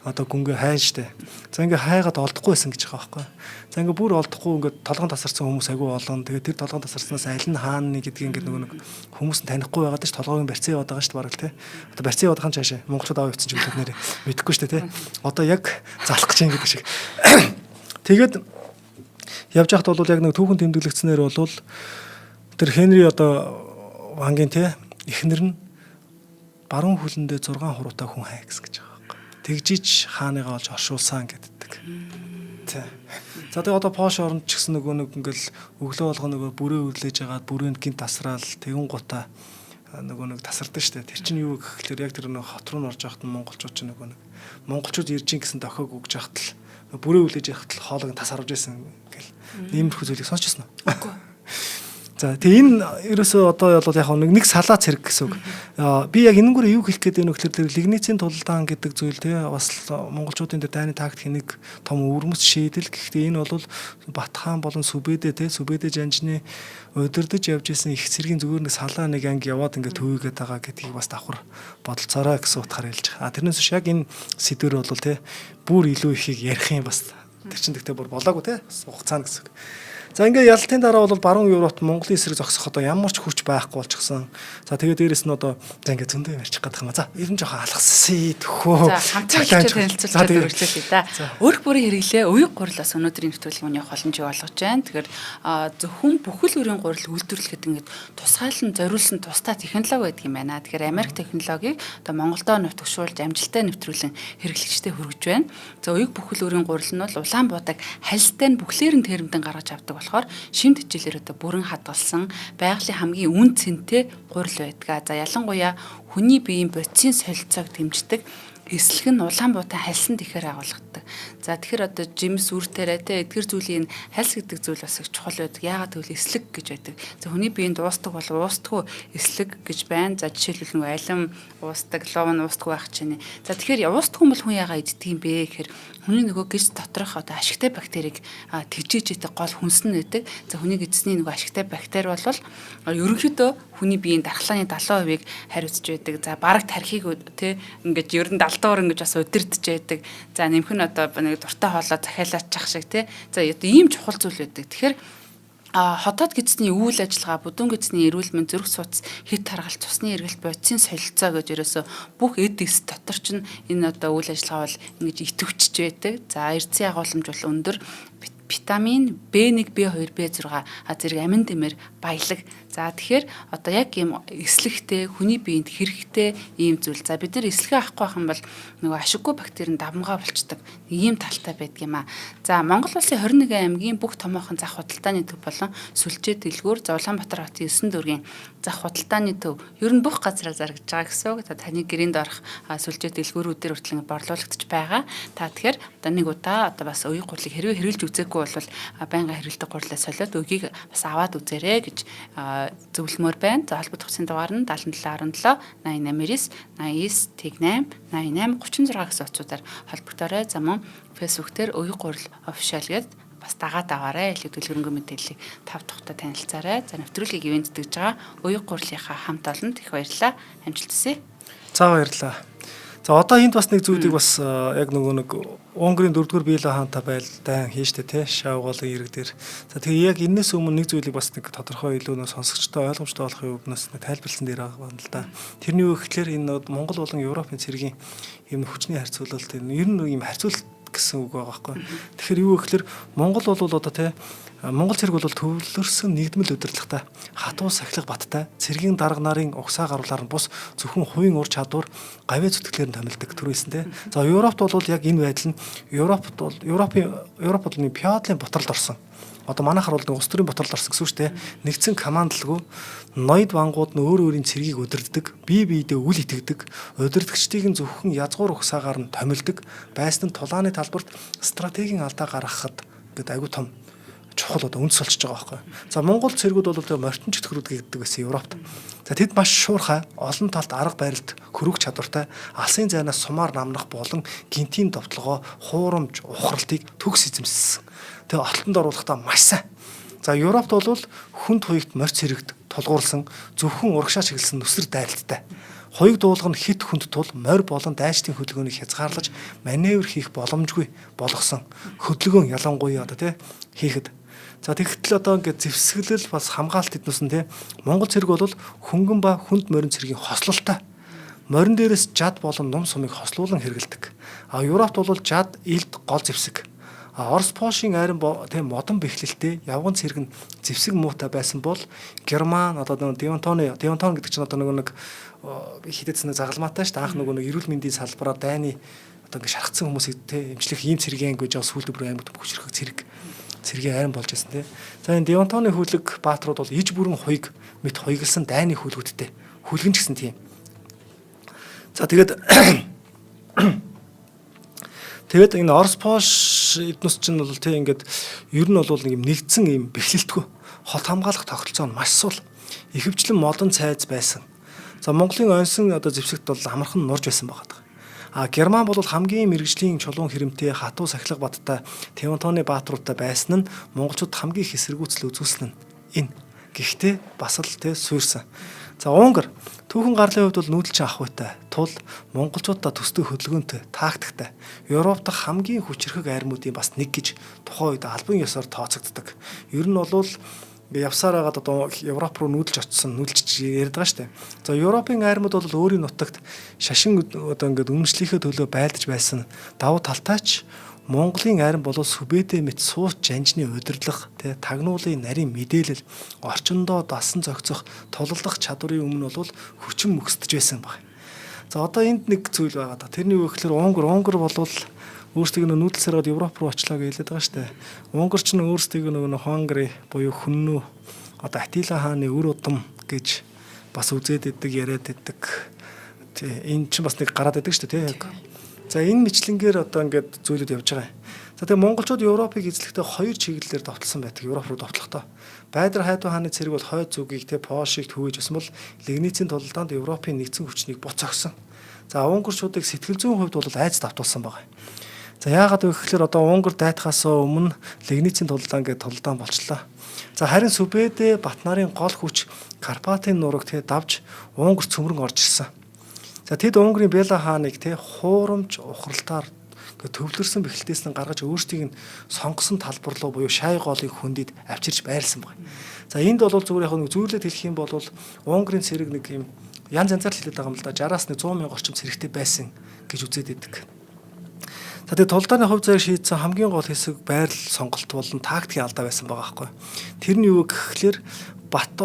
одоо гүнгээ хайжтэй. За ингээ хайгаад олдохгүй байсан гэж байгаа байхгүй. За ингээ бүр олдохгүй ингээ толгоон тасарсан хүмүүс агүй олон. Тэгээ тэр толгоон тасарснаас аль нь хааны гэдгийг ингээ нөгөө нэг хүмүүс нь танихгүй байгаад ш толгойн барьцаа яваад байгаа ш бараг тий. Одоо барьцаа яваад хаан чаашаа монголчууд аваа явцсан ч бид нэр мэдэхгүй ш тий. Одоо яг залах гэж юм гэдэг шиг. Тэгээд явж хахад бол яг нэг түүхэн тэмдэглэгдснээр бол тэр Хенри одоо вангийн тий эхнэр нь баруун хөлөндөө 6 хуруутай хүн хай гэсэн гэж байгаа байхгүй. Тэгжиж хааныгаа олж оршуулсан гэдэг. Тэ. За тэгээ одоо Пош оронд ч гэсэн нөгөө нэг ингээл өглөө болгоо нөгөө бүрээ өрлөөж агаад бүрээнд гинт тасраал тэгүн гутаа нөгөө нэг тасардаг штэ. Тэр чинь юу гэхэлэр яг тэр нөгөө хот руу орж явахад монголчууд ч нөгөө нэг монголчууд ирж ин гэсэн дохиог өгж явахад л бүрээ өрлөөж явахад л хоолойг тасарвж байсан гэл. Иймэрхүү зүйлийг сонсчихсон уу? Үгүй. За тэгээ энэ ерөөсөө одоо бол яг нэг салаа цэрэг гэсэн үг. Би яг энэнгүүр юу хэлэх гээд байна вэ гэхээр тэр лигницийн тулдаан гэдэг зүйл тэгээ бас монголчуудын тэр дайны тактикийн нэг том өвөрмөц шийдэл. Гэхдээ энэ бол Батхан болон Сүбэдэ тэгээ Сүбэдэ жанжны удирдах явж исэн их цэргийн зүгээр нэг салаа нэг анги яваад ингээд төвөөгээд байгаа гэдгийг бас давхар бодолцоорой гэсэн утгаар хэлж байгаа. Тэрнээс биш яг энэ сэдвэр бол тэгээ бүр илүү ихийг ярих юм бас тэр чинь тэгтээ бүр болоогүй тэгээ бас хугацаана гэсэн үг. За ингээ ялалтын дараа бол баруун Европт Монголын эсрэг зогсох одоо ямар ч хүч байхгүй болчихсон. За тэгээд дээрэс нь одоо за ингээ зөндөө ярьчих гадах юм а. За ер нь жоохон алгасъя төхөө. За хамтлагчтай танилцуулаад өргөжлөө да. Өөрх бүрийн хэрэглээ уяг гурилаас өнөөдрийн нэвтрүүлгийн үний боломжийг олгож байна. Тэгэхээр зөвхөн бүхэл бүрийн гурил үйлдвэрлэхэд ингээд тусгайлан зориулсан тусдаа технологи байдаг юм байна. Тэгэхээр Америк технологиг одоо Монголдо нутагшуулж амжилттай нэвтрүүлэн хэрэглэгчтэй хүргэж байна. За уяг бүхэл бүрийн гурил нь бол улаан буудаг хальстай нь бүхлээр нь тэрэмдэн гаргаж авдаг болохоор шимт хичээлээр одоо бүрэн хадгалсан байгалийн хамгийн үн цэнтэй гурил байдаг. За ялангуяа хүний биеийн бодисын солилцоог дэмждэг эслэг нь улаан буутай хальсан тэхээр агуулгадаг. За тэгэхээр одоо жимс үртээрээ те эдгэр зүйлийн хальс гэдэг зүйл бас их чухал байдаг. Яагаад гэвэл эслэг гэж байдаг. За хүний биеинд уустдаг бол уустдаггүй эслэг гэж байна. За жишээлбэл нэг алим уустдаг, лов нь уустдаггүй байх чинь. За тэгэхээр уустдаггүй бол хүн яагаад иддэг юм бэ гэхээр хүний нөгөө гис доторх одоо ашигтай бактерийг тэжээж идэг гол хүнс нь байдаг. За хүний гисний нөгөө ашигтай бактери бол ерөнхийдөө хүний биеийн дархлааны 70%-ийг хариуцж байдаг. За бараг тархийг те ингээд ер нь 70% ингэж бас удирдах байдаг. За нэмэх нь одоо нэг дуртай хоолой захиалаачих шиг те. За одоо ийм чухал зүйл байдаг. Тэгэхээр хотод гидсний үйл ажиллагаа, бүдүүн гидсний эрүүл мэнд, зүрх судас, хэт харгалт, цусны эргэлт, бодисын солилцоо гэж ерөөсө бүх эд эс дотор ч энэ одоо үйл ажиллагаа бол ингэж идэвхжиж байдаг. За эрдэсийн агуулмж бол өндөр витамин B1, B2, B6 зэрэг амин дэмэр баялаг. За тэгэхээр одоо яг ийм эслэгтэй хүний биед хэрэгтэй ийм зүйл. За бид нар эслэгээ авахгүй байх юм бол нөгөө ашиггүй бактерийн давмгаа болчдөг. Ийм талтай байдаг юм аа. За Монгол улсын 21 аймгийн бүх томоохон зах худалдааны төв болон сүлжээ дэлгүүр Улаанбаатар хотын 9 дүүргийн зах худалдааны төв ер нь бүх газараа зарагдж байгаа гэсэн үг. Таны гэрээнд орох сүлжээ дэлгүүрүүдээр хүртэл борлуулагдаж байгаа. Та тэгэхээр одоо нэг удаа одоо бас үеийн гурлыг хэрвээ хэрглэж үзээгүй бол байнга хэргэлдэг гурлаа солиод үеийг бас аваад үзээрэй гэж зөвлөмөр байна. За холбогдох утасны дугаар нь 7717 88 89 88 88 36 гэсэн утсуудаар холбогдорой. За мөн Facebook дээр үеийн гурл official гэдэг бас дагаад аваарай. Илүү дэлгэрэнгүй мэдээллийг тав тухтай танилцаарай. За нэвтрүүлгийг ивент дэгж байгаа үеийн гурлынхаа хамт олонд их баярлалаа. Амжилт хүсье. За баярлалаа. За одоо энд бас нэг зүйлийг бас яг нэг Унгарын 4-р биелэ хаантай байлдаан хийжтэй те шавголын ирэг дээр. За тэгээ яг энэс өмнө нэг зүйлийг бас нэг тодорхой илүү сонсогчтой ойлгомжтой болохын өмнөөс тайлбарласан дээр байгаа юм л да. Тэрний үг гэхэлэр энэ Монгол болон Европын цэргийн юм хүчний харьцуулалт ер нь юм харьцуулалт гэсэн үг байгаа байхгүй. Тэгэхээр юу гэхэлэр Монгол бол одоо те Монгол цэрэг бол төвлөрсөн нэгдмэл удирдлагатай, хатуу сахилга баттай, цэргийн дарга нарын угсаа гаруулаар нь бус зөвхөн хувийн ур чадвар, гавьяа зүтгэлээр нь томилдог төрүүлсэн те. За Европт бол яг энэ байдал нь Европ бол феодлын ботролд орсон. Одоо манайхаар бол улс төрийн ботролд орсон гэсэн үг шүү дээ. Нэгдсэн командлаггүй ноёд вангууд нь өөр өөрийн цэргийг удирддаг, бие биедээ үл итгэдэг, удирдагчдыг нь зөвхөн язгуур угсаагаар нь томилдог, байсан нь тулааны талбарт стратегийн алдаа гаргахад гэдэг айгүй том чухал одоо үндэс болчихж байгаа байхгүй. За Монгол цэргүүд бол тэгээ морьтон чөтгөрүүд гэдэг байсан Европт. За тэд маш шуурхай, олон талт арга барилд хөрвөх чадвартай, алсын зайнаас сумаар намнах болон гинтийн довтлогоо, хуурамч, ухралтыг төгс эзэмссэн. Тэгээ олтонд оруулахдаа маш сайн. За Европт бол хүнд хуягт морь цэрэгт тулгуурласан, зөвхөн урагшаа чиглэсэн нүсэр дайралттай. Хоёуг дуулах нь хит хүнд тул морь болон дайчдын хөдөлгөөнийг хязгаарлаж маневр хийх боломжгүй болгосон. Хөдөлгөөн ялангуяа одоо тий хийхэд. За тэгэхдээ одоо ингээд зэвсгэлэл бас хамгаалалт эднээс нь тий Монгол цэрэг бол хөнгөн ба хүнд морин цэргийн хослолтой. Морин дээрээс жад болон ном сумыг хослуулан хэрэгэлдэг. А Европт бол жад, илд гол зэвсэг. Орос Польшийн айрын тийм модон бэхлэлтэй явган цэрэг нь зэвсэг муутай байсан бол Герман одоо Девантон гэдэг чинь одоо нэг хитэцэн загалмаатай шүү дээ. Анх нэг эрүүл мэндийн салбараа дайны одоо ингээд шархсан хүмүүсийг тийм эмчлэх ийм цэргийн гэж сүүлд бүр аймагт хүчрэх цэргийн айран болж байсан тийм. За энэ Девантоны хүлэг баатрууд бол иж бүрэн хуйг мэт хуйгалсан дайны хүлгүүдтэй. Хүлгэн ч гэсэн тийм. За тэгээд энэ Орос Польш эднес чинь бол тийм ингээд ер нь бол нэг юм нэгдсэн юм бэхлэлтгүй хот хамгаалах тогтолцоо нь маш сул. Ихэвчлэн модон цайз байсан. За Монголын оньсон одоо зэвсэгт бол амархан нурж байсан байгаа. Герман бол хамгийн мэрэгжлийн чулуун хэрэмтэй хатуу сахилга баттай Девантоны баатруудтай байсан нь монголчууд хамгийн их эсэргүүцэл үзүүлсэн нь энэ. Гэхдээ бас л суурсан. За Унгар түүхэн гарлын хувьд бол нүүдэлчин ахуйтай тул монголчуудаа төстэй хөдөлгөөнтэй тактиктай Европ дахь хамгийн хүчрхэг армиудын бас нэг гэж тухайн үед албан ёсоор тооцогддог. Ер нь бол явсаар хагаад одоо Европ руу нүүдэлж очсон нүүдэлж яриад байгаа шүү дээ. За Европын армиуд бол өөрийн нутагт шашин одоо ингээд үнэмшлийнхээ төлөө байлдаж байсан давуу талтайч Монголын арми бол сүбэдэ мэт сууч жанжны удирдлага тагнуулын нарийн мэдээлэл орчиндоо дасан зохицох тулалдах чадварын өмнө бол хүчин мөксдөж байсан баг. За одоо энд нэг зүйл байгаа да. Тэрний үг гэхээр Унгар бол өөрсдөө нүүдэл саргаад Европ руу очлоо гэж хэлээд байгаа шүү дээ. Унгарч нь өөрсдөө нөгөө Хонгри буюу хүннүү одоо Атила хааны үр удам гэж бас үзээд идэг яриад идэг. Энэ чинь бас нэг гараад идэг шүү дээ тийм. За энэ мэтлэнгээр одоо ингээд зүйлүүд явж байгаа юм. За тэгээ монголчууд Европыг эзлэхдээ хоёр чиглэлээр довтлсон байдаг. Европ руу довтлохдоо. Байдар хайдуу хааны цэрэг бол хойд зүгийг Польшийг төвөөж байсан бол Лигницийн тулалдаанд Европын нэгдсэн хүчнийг буцаагсан. За унгарчуудыг сэтгэл зүйн хувьд бол айц давтуулсан байгаа. За яагаад вэ гэхээр одоо Унгар дайтахаас өмнө Лигницийн тулалдаан гэдэг тулалдаан болчлоо. За харин Сүбэдэ Батнарын гол хүч Карпатын нураг давж Унгар цөмрөн орж ирсэн. За тэд Унгарын Бела хааныг хуурамч ухралтаар төвлөрсөн бэхлэлтээс нь гаргаж өөрсдийг нь сонгосон талбар руу буюу шай голыг хөндөд авчирч байрлсан байна. За энд бол зүгээр яг нэг зүйлээд хэлэх юм бол Унгарын цэрэг нэг юм янз янзаар хэлээд байгаа юм л да. 60-аас 100 мянган орчим цэрэгтэй байсан гэж үзээд идэг. За тэгээд тулдааны хувь заяаг шийдсэн хамгийн гол хэсэг байрал сонголт болон тактикийн алдаа байсан байгаа байхгүй. Тэр нь юу гэхээр Бат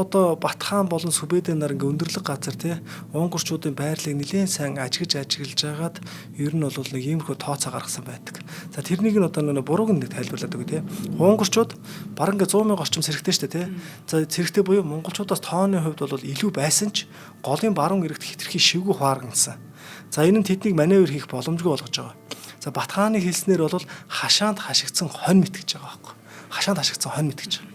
хаан болон Сүбэдэ нар ингээ өндөрлөг газар тий унгурчуудын байрлалыг нэлээд сайн ажиглаж жагаад ер нь бол нэг иймэрхүү тооцоо гаргасан байдаг. За тэрнийг нь одоо нэг бурууг нь тайлбарлаад өгөө тий. Унгурчууд бараг ингээ 100 мянган орчим цэрэгтэй шүү дээ тий. За цэрэгтэй буюу монголчуудаас тооны хувьд бол илүү байсан ч голын баруун эрэгт хитрхи шивгүү хуааргансан. За энэ нь тэднийг маневр хийх боломжгүй болгож байгаа. За Бат хааны хэлснээр бол хашаанд хашигдсан хонь мэтгэж байгаа байхгүй. Хашаанд хашигдсан хонь мэтгэж байгаа.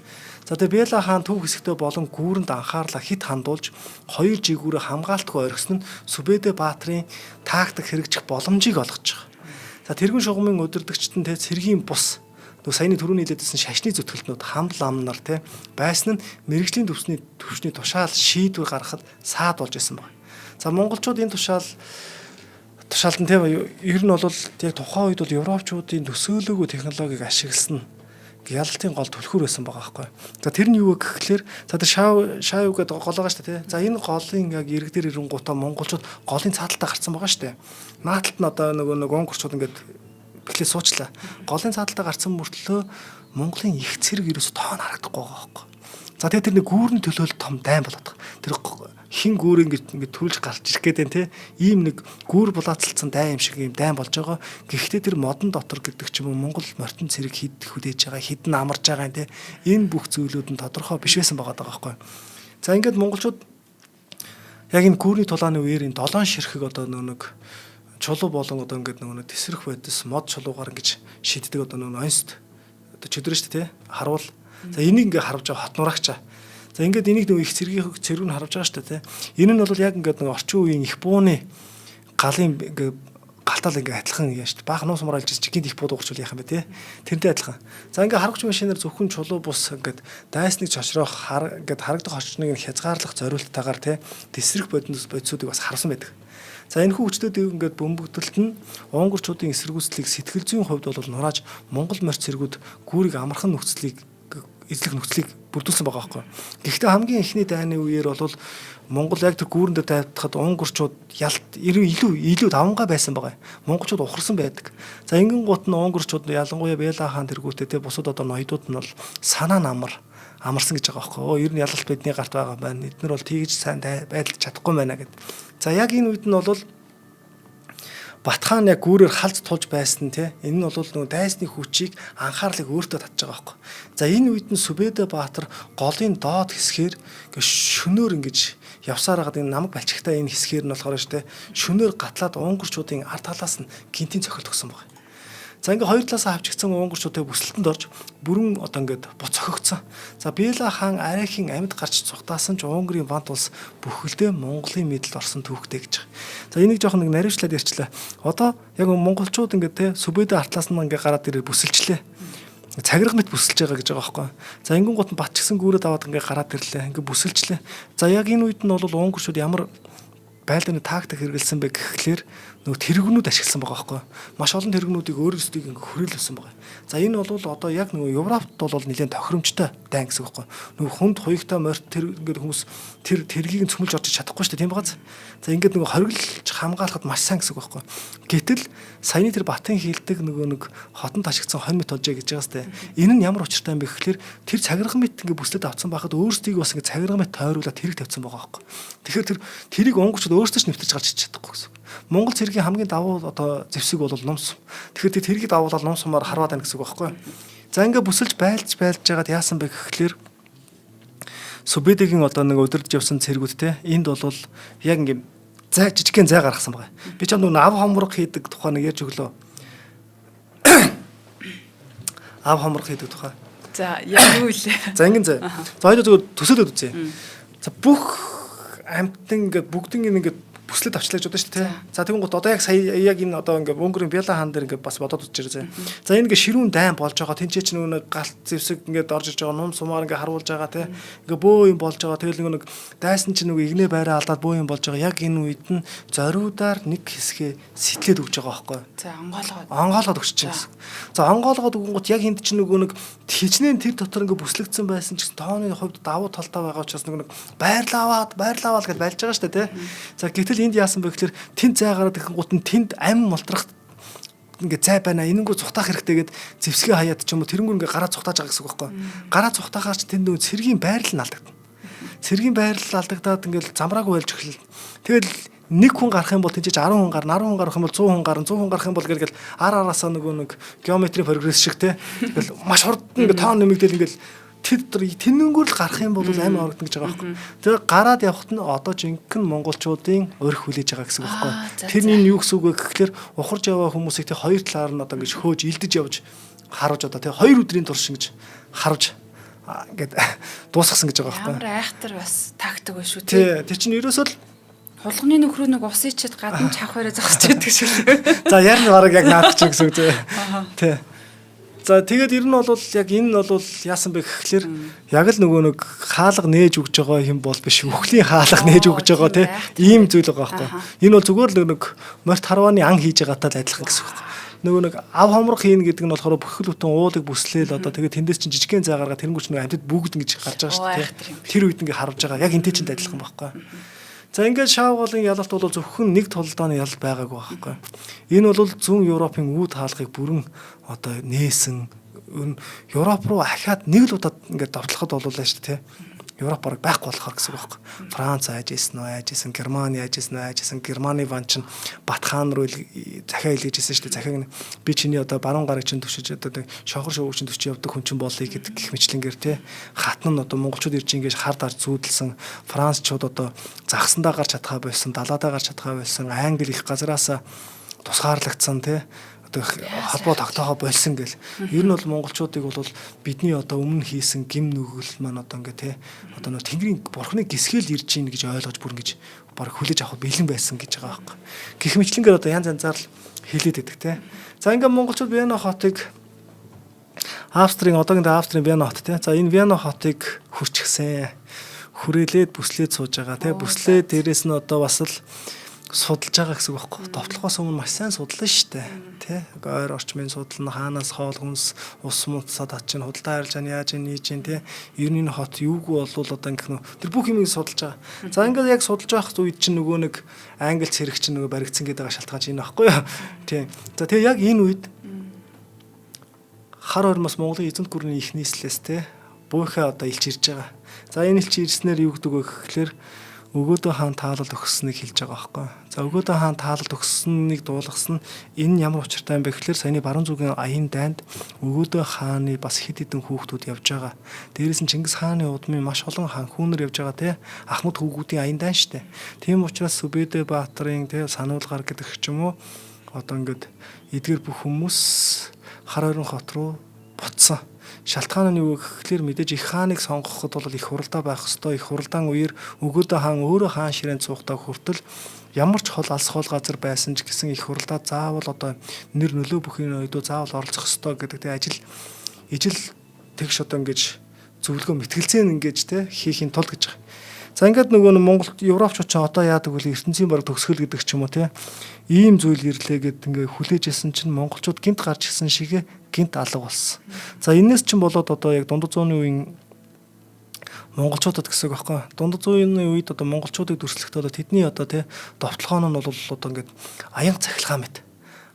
За тэгээ Бэла хаан төв хэсэгтээ болон гүүрэнд анхаарлаа хит хандуулж хоёр жигүүрээ хамгаалтгүй орхисон нь Сүбэдэ баатрын тактик хэрэгжих боломжийг олгож байгаа. За тэргэн шугамын өдөрдөгчтөн тэ цэргийн бус саяны түрүүний хэлээдсэн шашны зүтгэлтнүүд хамт ам нар тэ байсан нь мэрэгжлийн төвчний тушаал шийдвэр гаргахад саад болж исэн байна. За монголчууд энэ тушаалд нь тэ ер нь бол яг тухайн үед бол европчуудын төсөөлөөгүй технологиг ашигласан ялалтын гол түлхүүр байсан байгаа байхгүй. За тэр нь юу гэхээр за тэр шаав гэдэг гол байгаа шүү дээ тий. За энэ голын яг ирэг дээр ирэнгуутаа монголчууд голын цааталтаа гарцсан байгаа шүү дээ. Нааталт нь одоо нэг унгурчууд ингээд бэлээ суучлаа. Голын цааталтаа гарцсан мөртлөө Монголын их цэрэг ерөөсө тоон харагдахгүй байгаа байхгүй. За тэгээ тэр нэг гүүрэн төлөөлөл том дайн болоод байгаа. Тэр хин гүүр ингээд төрүүлж гарч ирэх гээд байна те. Ийм нэг гүүр булаацалцсан дайн юм шиг ийм дайн болж байгаа. Гэхдээ тэр модон дотор гэдэг ч юм уу Монгол морьтон цэрэг хүлээж байгаа, хідэн амарж байгаа юм те. Энэ бүх зүйлүүд нь тодорхой биш байсан байгаа байхгүй. За ингээд монголчууд яг энэ гүүрний тулааны үеэр энэ 7 ширхэг одоо нэг чулуу болон одоо ингээд нэг тесрэх байдас мод чулуугаар ингэж шийддэг одоо нэг онст одоо чөдрөн шүү дээ те. Харуул. За энийг ингээ харж байгаа хот нураагчаа. За ингээд энийг нэг их цэрэг нь харж байгаа шүү дээ. Энэ нь бол яг ингээд нэг орчин үеийн их бууны галын ингээ галтал ингээ адилхан яа шүү дээ. Баах нуус мууралж чигийн их бууд уурчул яах юм бэ те. Тэрнтэй адилхан. За ингээ харгач машинаар зөвхөн чулуу бус ингээд дайсныг чошроох ингээд харагдах орчныг хязгаарлах зориулттайгаар те тесрэх бодисуудыг бас харсан байдаг. За энэ хүчтэйг ингээд бөмбөгдөлт нь унгурчуудын эсэргүүцлийг сэтгэл зүйн хувьд бол нурааж Монгол морь цэргүүд гүүрийг амархан нөхцөлийг эзлэх нөхцөлийг бүрдүүлсэн байгаа байхгүй. Гэхдээ хамгийн ихний дайны үеэр бол Монгол яг тэр гүүрэндээ тайлбарлахад унгурчууд илүү давангаа байсан байгаа. Монголчууд ухарсан байдаг. За ингэн гут нь унгурчууд ялангуяа Бэла хаан тэргүүтээ те бусад одоо ноёдууд нь бол санаа амарсан гэж байгаа байхгүй. Ер нь ялалт бидний гарт байгаа байна. Эднэр бол тэгж сайн байдалд чадахгүй байна гэд. За яг энэ үед нь бол Бат хаан яг гүүрээр халз тулж байсан те. Энэ нь бол нөгөө дайсны хүчийг анхаарлыг өөртөө татж байгаа байхгүй. За энэ үед нь Сүбэдэ баатар голын доод хэсгээр шөнөөр ингэж явсаар хагаад энэ намаг балчигтай энэ хэсгээр нь болохоор штэ шөнөөр гатлаад унгурчуудын ард талаас нь гинтийн цохилт өгсөн байгаа. За ингээ хоёр талаас авчигдсан унгурчуудыг бүсэлтэнд орж бүрэн одоо ингээд буцохогдсон. За Бэла хаан арайхийн амьд гарч цугтаасан ч Унгарын бант улс бүхэлдээ Монголын мэдэлд орсон түүхтэй гэж байгаа. За энийг жоохон нэг наривчлаад ярьчлаа. Одоо яг монголчууд ингээд те Сүбэдэ артлаас нь ингээ гараад ирээ бүсэлчлээ. Цагираг мэт бүсэлж байгаа гэж байгаа байхгүй. За ингэн гут нь бат чигсэн гүүрээ даваад ингээ гараад ирлээ. Ингээ бүсэлчлээ. За яг энэ үед нь бол унгурчууд ямар байлдааны тактик хэрэгэлсэн бэ гэхлээр нөгөө тэрэгнүүд ашигласан байгаа байхгүй. Маш олон тэрэгнүүдийг өөрөөсдөө ингээ хөрөөлсөн байгаа. За энэ бол одоо яг нөгөө Европт бол нэлээд тохиромжтой дайн гэсэн үг байхгүй. Нөгөө хүнд хуйгтай морьт тэр ингээ хүмүүс тэр тэргийг цөмөлж орж чадахгүй шүү дээ тийм багаз. За ингээд нөгөө хориглож хамгаалахад маш сайн гэсэн үг байхгүй. Гэтэл саяны тэр Батын хийлдэг нөгөө нэг хотонд ашигдсан хонь мэт олжээ гэж байгаа сте. Энэ нь ямар учиртай юм бэ гэхлээр тэр цагирган мэт ингээ бүслэд авцсан байхад өөрсдийг бас ингээ цагирган мэт тойруулаад тэрэг тавьсан байгаа байхгүй. Тэгэхээр тэрийг унгурчууд өөрсдөө ч нэвтэрч гарч чадахгүй гэсэн. Монгол цэргийн хамгийн давуу одоо зэвсэг бол номс. Тэгэхээр тэрийг давуулаад номсомоор харваад байна гэсэн үг байхгүй. За ингээ бүсэлж байлж жагаад яасан бэ гэхлээр Сүбэдэгийн одоо нэг өдөрж явсан цэргүүд те энд бол яг ингээ жижигхэн зай гаргасан байгаа. Би ч нэг ав хомрог хийдэг тухай нэг ярьж өглөө. Ав хомрог хийдэг тухай. За яг юу вэ? За ингэн зай. За хоёул зөв төсөөлөд үзье. За бүх амттан ингээ бүгдэн ингээ бүслэд авчлаж удаа шүү дээ. За тэгвэл гот одоо яг сая яг энэ одоо ингээ Унгарын Бэла хаан дээр ингээ бас бодоод үзэж байгаа. За энэ ингээ ширүүн дайн болж байгаа. Тэнцээч нэг галт зэвсэг ингээ дорж иж байгаа. Нум сумаар ингээ харуулж байгаа те. Ингээ бөө юм болж байгаа. Тэгэл нэг дайсан чинь нэг игнээ байраа алдаад бөө юм болж байгаа. Яг энэ үед нь зориудаар нэг хэсгээ сэтлээд өгч байгаа байхгүй. За онгоолгоод өгч чинь. За онгоолгоод өгөнгөт яг энд чинь нөгөө нэг хичнээн тэр дотор ингээ бүслэгдсэн байсан ч тооны хувьд давуу талтай байгаа учраас нэг байрлааваад гэж байлж байгаа шүү дээ те. За гэтэл энд яасан бэ гэхээр тэнд зай гараад ихэн гут нь тэнд ам молтрах ингээд зай байна. Энэнгүү цухтаах хэрэгтэй гэд зэвсгээ хаяад ч юм уу тэрэнгүү ингээд гараа цухтааж байгаа гэсэн үг байхгүй. Гараа цухтаахаар ч тэнд нөө цэргийн байрал нь алдагдана. Цэргийн байрал алдагдаад ингээд замраагүй болж эхэлнэ. Тэгэл нэг хүн гарах юм бол тийч 10 хүн гарна, 10 хүн гарах юм бол 100 хүн гарна, 100 хүн гарах юм бол гээл араасаа нөгөө нэг геометрийн прогресс шиг те. Тэгэл маш хурд ингээд тоон нэмэгдэл ингээд тэнэнгүүр л гарах юм бол амар орогдно гэж байгаа байхгүй. Тэгээ гараад явхад нь одоо жинхэнэ монголчуудын өрх хүлээж байгаа гэсэн үг байхгүй. Тэрний юу гэсэн үг вэ гэхээр ухарж яваа хүмүүсийг тэг хоёр талаар нь одоо ингэж хөөж илдэж явж харуулж одоо тэг 2 өдрийн турш ингэж харуулж ингээд дуусгасан гэж байгаа байхгүй. Ямар айхтар бас тактик ба шүү тий. Тэр чинь ерөөсөө л хулганы нөхрөө нэг ус ичээд гадна чавхаараа зогсож байдаг шүү. За ярь нь бараг яг наад чи гэсэн үг тий. За тэгээд ер нь бол яг энэ нь бол яасан бэ гэхлээр яг л нөгөө нэг хаалга нээж өгж байгаа юм бол биш үхлийн хаалга нээж өгж байгаа тий ийм зүйл байгаа байхгүй. Энэ бол зүгээр л нэг морт харвааны ан хийж байгаатай л адилхан гэсэн үг. Нөгөө нэг ав хомрох хийн гэдэг нь болохоор бүхэл бүтэн уулыг бүслээл одоо тэгээд тэндээс чинь жижигхэн зай гаргаад тэрнгүүч нэг амьтад бүгд ингэж гарч байгаа шүү дээ. Тэр үед ингэ харуулж байгаа. Яг энтэй чинь адилхан байхгүй. За ингээд шавголын ялалт бол зөвхөн нэг толдооны ялалт байгаагүй байхгүй. Энэ бол зүүн Европын үүд хаалгыг бүрэн одоо нээсэн Европ руу ахаад нэг л удаад ингээд давтлахад болуулаа шүү дээ. Европ бараг байхгүй болохоор гэсэн үг байхгүй. Франц айжсэн үү, айжсэн, Германы айжсэн үү, айжсэн, Германы ван чинь Батхан руу захиа илгээжсэн шүү дээ. Захиаг би чиний одоо баруун гарыг чинь төшөж одоо шохор шоуг чинь төшөж явдаг хүн чинь болъё гэдэг гих мэтлэнгээр те. Хатна нь одоо монголчууд ирж ингэж хар дарж зүүдэлсэн францчууд одоо загсандаа гарч чадхаа болсон, далаадаа гарч чадхаа болсон, англи их газараас тусгаарлагдсан те. Одоо холбоо тогтоохоо болсон гэл. Ер нь бол монголчуудыг бол бидний одоо өмнө хийсэн гим нүгэл маань одоо ингээ те одоо нөө тэнгэрийн бурхны гисгэл ирж гин гэж ойлгож бүр ингэж баг хүлээж авах бэлэн байсан гэж байгаа байхгүй. Гэх мэтлэнгээр одоо янз янзаар л хэлээд байдаг те. За ингээ монголчууд Вена хотыг Австрийн одоогийн Австрийн Вена хот те. За энэ Вена хотыг хүрчихсэн. Хүрээлээд бүслээд сууж байгаа те. Бүслээд дээрэс нь одоо бас л судалж байгаа гэсэн үг байхгүй. Товтлохоос өмнө маш сайн судлаа шүү дээ. Тэ? Ойр орчмын судлал нь хаанаас хоол хүнс ус муцсад ачин худалдаа арилжааны яаж нээж чинь тэ? Ер нь хот юуг болвол одоо ингэх нөө тэр бүх юмыг судалж байгаа. За ингээд яг судалж байх үед чинь нөгөө нэг англи цэрэг чинь нөгөө баригдсан гэдэг шалтгаан чинь энэ байхгүй юу? Тийм. За тэгээ яг энэ үед хар хормос Монголын эзэнт гүрний их нийслэлээс тэ буйхаа одоо илж ирж байгаа. За энэ илж ирснээр юу гэдэг вэ гэхлээр Өгөөдөө хаан таалал өгсныг хэлж байгаа байхгүй. За өгөөдөө хаан таалал өгсныг дуулгасан энэ ямар учиртай юм бэ гэхээр саяны баруун зүгийн аян дайнд өгөөдөө хааны бас хэд хэдэн хүүхдүүд явж байгаа. Дээрээс нь Чингис хааны удмын маш олон хаан хүүнэр явж байгаа те. Ахмад хүүгүүдийн аян дайн штэ. Тийм учраас Сүбэдэ Баатарын те сануулгаар гэдэг ч юм уу одоо ингээд эдгээр бүх хүмүүс хар ойрон хот руу буцсан. Шалтгаан нь юу гэхээр мэдээж их хааныг сонгоход бол их хуралдаа байх ёстой. Их хуралдаан үеэр өгөөдөө хаан өөрөө хаан ширээнд суухдаа хүртэл ямар ч хол алс хол газар байсан ч гэсэн их хуралдаа заавал одоо нэр нөлөө бүхний өдөө заавал оролцох ёстой гэдэг ижил тэгш одоо ингэж зөвлөгөө мэтгэлцэн ингэж те хийхин тулд гэж байгаа. За ингээд нөгөө Монголд Европчууд ч одоо яадаг вэ ертөнцийн бараг төгсгөл гэдэг ч юм уу те ийм зүйл ирлээ гэд ингээ хүлээжсэн чинь монголчууд гинт гарч ирсэн шигээ гинт алга болсон. За энэс чинь болоод одоо яг дундад зууны үеийн монголчуудад гэсэн үг байхгүй. Дундад зууны үед одоо монголчуудыг дүрслэхдээ одоо тэдний одоо те довтлогоон нь бол одоо ингээд аянга цахилгаан мэт.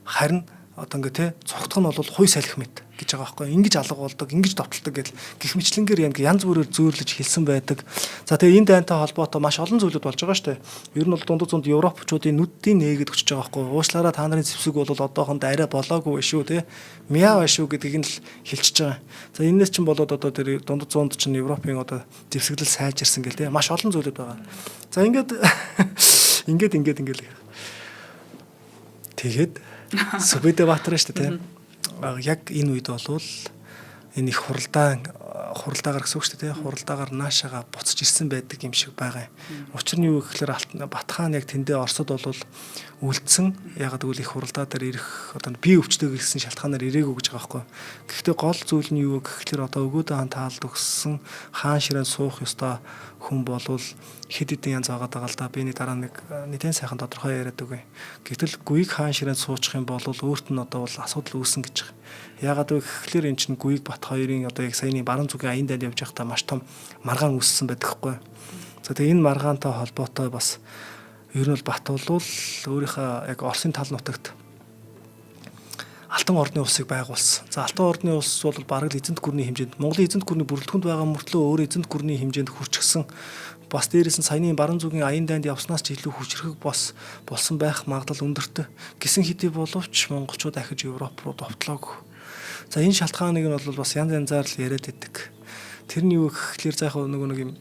Харин одоо ингээ те цогтх нь бол хуй салхи мэт гэж байгаа байхгүй. Ингиж алга болдог, ингиж довтолдог гэл гих мэтлэнгээр яг янз бүрээр зөөрлөж хэлсэн байдаг. За тэгээ энэ дайнтай холбоотой маш олон зүйлүүд болж байгаа шүү дээ. Ер нь бол дундад зуунд Европчуудын нүдийн нээгээд өчөж байгаа байхгүй. Уучлаарай та нарын зэвсэг бол одоохонд арай болоогүй шүү те. Мяа шүү гэдгийг нь л хэлчихэж байгаа. За энэс чинь болоод одоо тэр дундад зуунд чинь Европын одоо зэвсэглэл сайжирсан гэл те. Маш олон зүйлүүд байгаа. За ингээд тэгээд Сүбэдэ Баатар шүү дээ. Яг энэ үед болвол энэ их хуралдаагаар гэсэн үг шүү дээ. Хуралдаагаар наашаага буцаж ирсэн байдаг юм шиг байгаа юм. Учир нь юу гэхээр Батхан яг тэндээ Оросод болвол үлдсэн. Яг гэвэл их хуралдаа дээр ирэх одоо бие өвчтэй гэсэн шалтгаанаар ирээгүй гэж байгаа байхгүй. Гэхдээ гол зүйл нь юу гэхээр одоо өгөөдөө хаан таалд өгсөн хаан ширээнд суух ёстой хүн болвол хэд хэдэн янз байгаа даа л да. Би дараа нэг нэгэн сайхан тодорхой яриад үгүй. Гэтэл гүйг хаан ширээнд суучих юм бол өөрт нь одоо бол асуудал үүснэ гэж байгаа. Яагаад вэ гэхээр эн чинь гүйг Бат хоёрын одоо яг саяны баруун зүгийн аян дайнд явж байхдаа маш том маргаан үүссэн байдаг хгүй. За тэгээ энэ маргаантай холбоотой бас ер нь бол Бат бол өөрийнхөө яг Оросын тал нутагт Алтан ордны улсыг байгуулсан. За Алтан ордны улс бол бараг л эзэнт гүрний хэмжээнд Монголын эзэнт гүрний бүрэлдэхүүнд байгаа мөртлөө өөр эзэнт гүрний хэмжээнд хүрчихсэн. Бас дээрээс нь саяны баруун зүгийн аян дайнд явснаас ч илүү хүчрэх болсон байх магадлал өндөртэй. Гисэн хэдий боловч монголчууд дахиж Европ руу довтлоогүй. За энэ шалтгааныг нь бол бас янз янзаар л яриад байдаг. Тэрний юу гэхлээр за яг нэг юм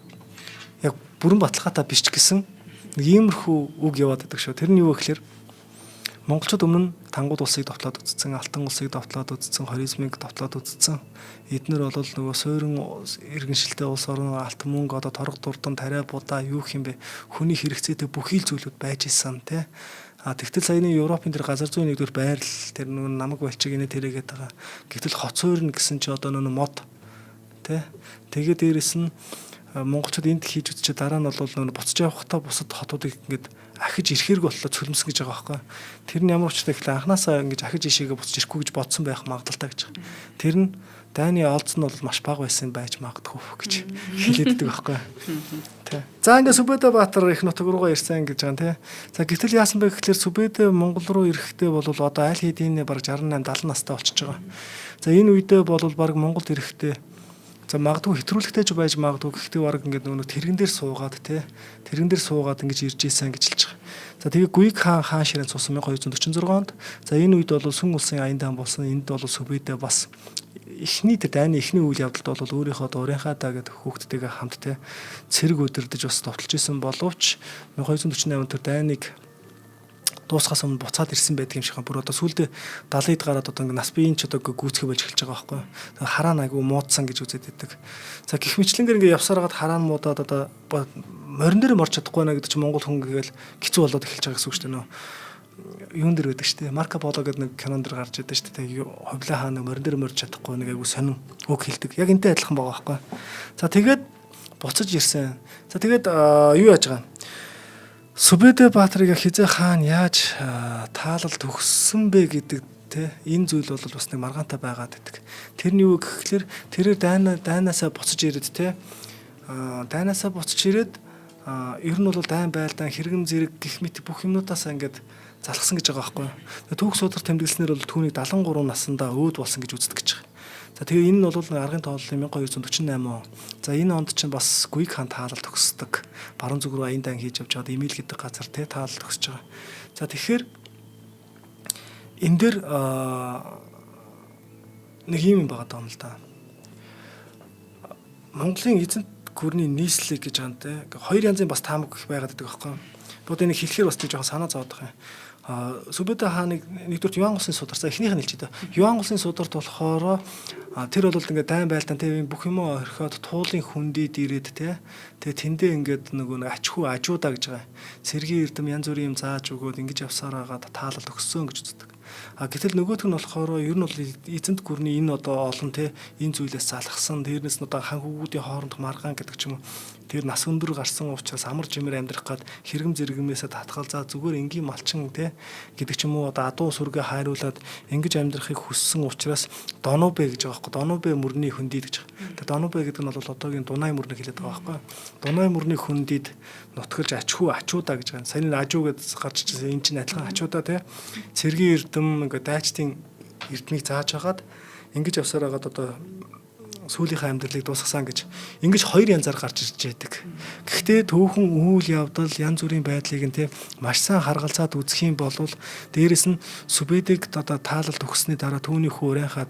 яг бүрэн баталгаатай биш ч гэсэн нэг иймэрхүү үг яваад байдаг шүү. Тэрний юу гэхлээр монголчууд өмнө нь тангууд улсыг довтлоод үзсэн, алтан улсыг довтлоод үзсэн, хоризмыг довтлоод үзсэн. Эднэр бол нөгөө суурин иргэншилтэй улс орн алтан мөнгө одоо торго дурдан тариа будаа юу гэх юм бэ? Хүний хэрэгцээтэй бүхий л зүйлүүд байж исэн тий. Тэгтэл саяны Европын тэр газар зүйн нэгдүгээр байрал тэр нөгөө намаг балчиг инэ тэрэгээд байгаа. Гэтэл хоц суурин гэсэн чи одоо нөгөө мод тий. Тэгээд дээрэс нь монголчууд энд хийж үзчихээ дараа нь бол нөгөө буцаж явахдаа бусад хотуудыг ингээд ахиж ирэхэрэг боллоо цөлмсөн гэж байгаа байхгүй. Тэр нь ямар учиртай гэхэл анханасаа ингэж ахиж ишээгээ буцаж ирэхгүй гэж бодсон байх магадaltaй гэж. Тэр нь дайны олдс нь бол маш бага байсан байж магадгүй гэж хэлээд байдаг байхгүй. Тэ. За ингээд Сүбэдэ-Баатар их нутаг руугаа ирсэн гэж байгаа тийм. За гэтэл яасан бэ гэхэлэр Сүбэдэ Монгол руу ирэхдээ бол одоо аль хэдийн баг 68 70 настай болчихж байгаа. За энэ үедээ бол баг Монголд ирэхдээ за магадгүй хэтрүүлэгтэй ч байж магадгүй гэхдээ баг ингээд нөгөө тэрэгэн дээр суугаад тий тэрэгэн дээр суугаад ингэж ирж ийсэн гэж хэлж байгаа. За тэгээ Гүйг хаан ширээнд суусан 1246 онд. За энэ үед бол сүн улсын аян даан болсон. Энд бол Сүбэдэ бас эхний тэр дайны эхний үйл явдалд бол өөрийнхөө дуурийнхаа даа гэдэг хүүхдтэйгээ хамт тий цэрэг өдөрдөж бас товтлж исэн боловч 1248 онд тэр дайныг дуусгаас өмнө буцаад ирсэн байдаг юм шиг байна. Бүр одоо сүүлдээ 70-д гараад одоо нас биеийн ч одоо гүйцэх болж эхэлж байгаа байхгүй. Хараа айгу муудсан гэж үзээд байдаг. За гих мэтлэнгээр ингээ явсаар хагаад хараа муудаад одоо морин дээр морч чадахгүй наа гэдэг чинь монгол хүн гээл хэцүү болоод эхэлж байгаа гэсэн үг шүү дээ нөө. Юун дээр байдаг шүү дээ. Марко Поло гэдэг нэг кинон дэр гарч идэв шүү дээ. Ховлоо хаана морин дээр морч чадахгүй нэг айгу сонин үг хэлдэг. Яг энтэй адилхан байгаа байхгүй. За тэгээд буцаж ирсэн. За тэгээд юу яаж байгаа юм? Сүбэдэ-Баатарыг хизээ хаан яаж таалал төгссөн бэ гэдэг те энэ зүйл бол бас нэг маргаантай байгаад байдаг. Тэрний юу гэхлээр тэрээр дайнаасаа буцаж ирээд те дайнаасаа буцаж ирээд ер нь бол дайн байлдаан хэрэгэн зэрэг гих мэт бүх юмнуудаас ингээд залхсан гэж байгаа байхгүй. Түүх судар тэмдэглэснээр бол түүнийг 73 наснда өөд болсон гэж үздэг гэж байгаа. За тэгээ энэ нь бол аргын тооллын 1248 он. За энэ онд чинь бас Гүйг хаан таалал төгсдөг. Баруун зүг рүү аян дан хийж явж байгаад Эмил гэдэг газар тэ таалал төгсөж байгаа. За тэгэхээр энэ дэр нэг юм байгаа даа юм л да. Монголын эзэнт гүрний нийслэг гэж байгаа нэ. Хоёр янзын бас таамаг байгаад байдаг байхгүй. Бод энийг хэлэхээр бас тийм жоохон санаа зовоод байгаа юм. Сүбэдэ хааныг нэгдүгээр Юан улсын сударсаа эхнийх нь хэлж байгаа. Юан улсын сударт болохоор тэр бол ингээд дайн байлдаан тийм бүх юм орхиод туулын хүндийд ирээд тэгээ тэндээ ингээд нөгөө ачхүү ажуудаа гэж байгаа. Сэргийн эрдэм янз бүрийн юм зааж өгөөд ингэж явсаар байгаа таалал өгсөн гэж үздэг. Гэтэл нөгөөх нь болохоор ер нь бол эзэнт гүрний энэ одоо олон энэ зүйлээс залхсан. Тэрнээс нь одоо хан хүүгүүдийн хоорондох маргаан гэдэг ч юм уу. Тэр нас өндөр гарсан учраас амар жимээр амьдрах гад хэрэгм зэрэгмээсээ татгал за зүгээр энгийн малчин гэдэг ч юм уу одоо адуу сүргээ хайруулад ингэж амьдрахыг хүссэн учраас Донубэ гэж байгаа байхгүй. Донубэ мөрний хөндийд гэж байгаа. Тэр Донубэ гэдэг нь бол одоогийн Дунай мөрнийг хэлээд байгаа байхгүй. Дунай мөрний хөндийд нутгалж ачуудаа гэж байгаа. Саяны ажуу гэдээ гарч ирсэн энэ чинь адилхан ачуудаа цэргийн эрдэм ингээ дайчдын эрдмийг зааж хагаад ингэж явсаар хагаад одоо сүүлийнхээ амьдралыг дуусгасан гэж ингэж хоёр янзаар гарч ирж байдаг. Гэхдээ төөхөн үйл явдал янз бүрийн байдлыг нь маш сайн харгалзаад үзэх юм бол дээрэс нь Сүбэдэг одоо таалал төгссөний дараа түүний хүү урайхаа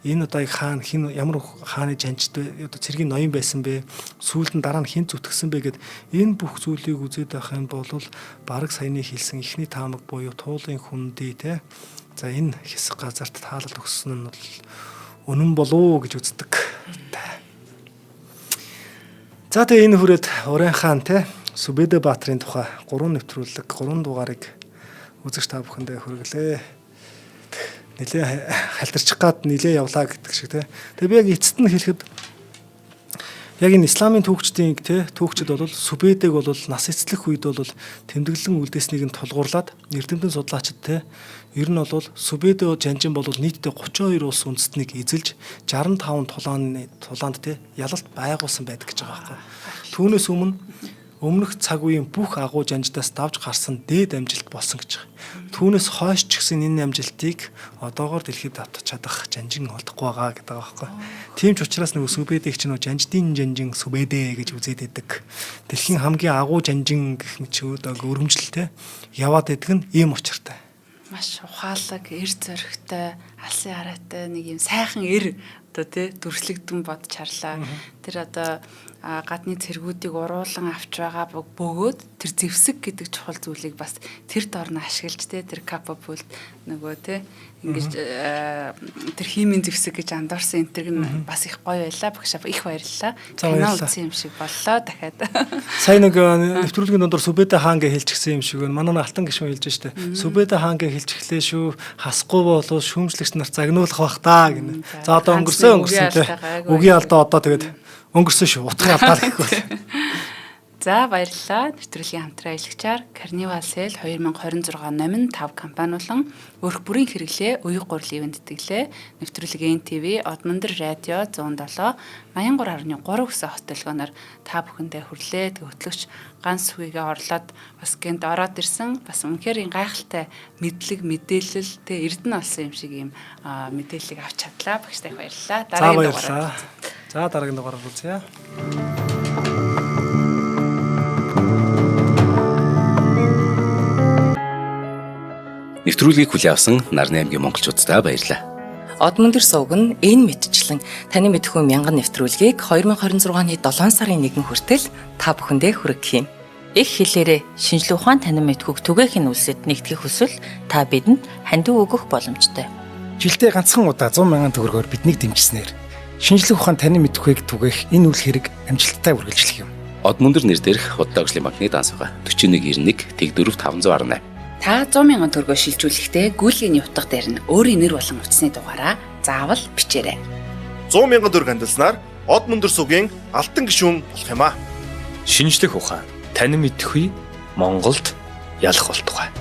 энэ одоо хаан хин ямар хааны жанжид одоо цэргийн ноён байсан бэ? Сүүлд нь дараа нь хин зүтгэсэн бэ гэд энэ бүх зүйлийг үзээд байх юм бол бараг саяны хэлсэн ихний таамаг буюу туулын хүндий за энэ хэсэг газарт таалал төгссөн нь бол үнэн болов гэж үздэг. За тэгээ энэ хүрээд Урайн хаан Сүбэдэ-Баатарын тухай 3 нэвтрүүлэг 3 дугаарыг үзэгч та бүхэндээ хүргэлээ. Нилээ халтарчих гад нилээ явлаа гэдэг шиг Тэгээ би яг эцэст нь хэлэхэд яг энэ исламын түүхчдийн түүхчид бол Сүбэдэг бол нас эцлэх үед бол тэмдэглэн үлдээснийг нь тулгуурлаад эрдэмтэн судлаачид ер нь бол Сүбэдэ жанжин бол нийтдээ 32 улс үндэстнийг эзэлж 65 тулаанд ялалт байгуулсан байдаг гэж байгаа байхгүй. Түүнээс өмнө өмнөх цаг үеийн бүх агуу жанждаас давж гарсан дээд амжилт болсон гэж байгаа. Түүнээс хойш ч гэсэн энэ амжилтыг одоогоор дэлхийд давтаж чадах жанжин олдохгүй байгаа гэдэг байгаа байхгүй. Тийм ч учраас нөгөө сүбэдийг ч нөгөө жанждын жанжин сүбэдэ гэж үзээд байдаг. Дэлхийн хамгийн агуу жанжин гэх мэт ч өргөмжлөлтэй яваад байдаг нь ийм учиртай. Маш ухаалаг, эр зоригтой, алсын хараатай нэг юм сайхан эр одоо тий дүрслэгдэн бодож харлаа. Тэр одоо гадны цэргүүдийг уруулан авч байгаа бөгөөд тэр зэвсэг гэдэг чухал зүйлийг бас тэр дорно ашиглаж тий тэр capable нөгөө тий ингэж тэр химийн зэвсэг гэж андуурсан энэ тэр нь бас их гоё байлаа. Багшаа их баярлалаа. Кино үзсэн юм шиг боллоо дахиад. Сайн нэг нэвтрүүлгийн дундор Сүбэдэ хаан гэж хэлчихсэн юм шиг байна. Манай алтан гишүүн хэлж штэ. Сүбэдэ хаан гэж хэлж эхлэе шүү. Хасахгүй болов шүүмжлэгч нар загнуулах бах таа гэнэ. За одоо өнгөрсөн тий. Үгийн алдаа одоо тэгээд өнгөрсөн шүү. Утгын алдаа гэхгүй. За баярлалаа. Нэвтрүүлгийн хамтран аялагчаар Carnival Sale 2026 номин 5 компани болон өрх бүрийн хэрэглээ, уян гурил ивент тэтгэлээ, нэвтрүүлэг NTV, Одмондөр радио 107, 83.3 гэсэн хотелгоноор та бүхэндээ хүрлээ. Тэг хөтлөгч ганц үегээ орлоод бас гэнт ороод ирсэн. Бас үнэхээр гайхалтай мэдлэг, мэдээлэл тэ эрдэнэ олсон юм шиг юм мэдээллийг авч чадлаа. Багштай баярлалаа. Дараагийн дугаараар. За дараагийн дугаараар үзье. Нэвтрүүлгийг хүлээн авсан Нарны аймгийн монголчуудтай баярлалаа. Одмондөр сувг нь энэ мэдчлэн таны мэдхүйн мянган нэвтрүүлгийг 2026 оны 7 сарын 1 хүртэл та бүхэндээ хүргэх юм. Их хэлээрээ шинжлэх ухаан танин мэдхүйг түгээхийн үлсэд нэгтгэх хүсвэл та бидэнд хандив өгөх боломжтой. Жилдээ ганцхан удаа 100 мянган төгрөгөөр биднийг дэмжснээр шинжлэх ухаан танин мэдхүйг түгээх энэ үйл хэрэг амжилттай үргэлжлэх юм. Одмондөр нэр дээрх Худал ажлын банкны дансага 4191 Тэг 4518. Та 100 мянган төгрөгөөр шилжүүлэхдээ гүйлгээний утга дээр нь өөрийн нэр болон утасны дугаараа заавал бичээрэй. 100 мянган төгрөг хандалснаар Одмондөр сувгийн алтан гишүүн болох юм а. Шинжлэх ухаан танин мэдхгүй Монголд ялах болтугай.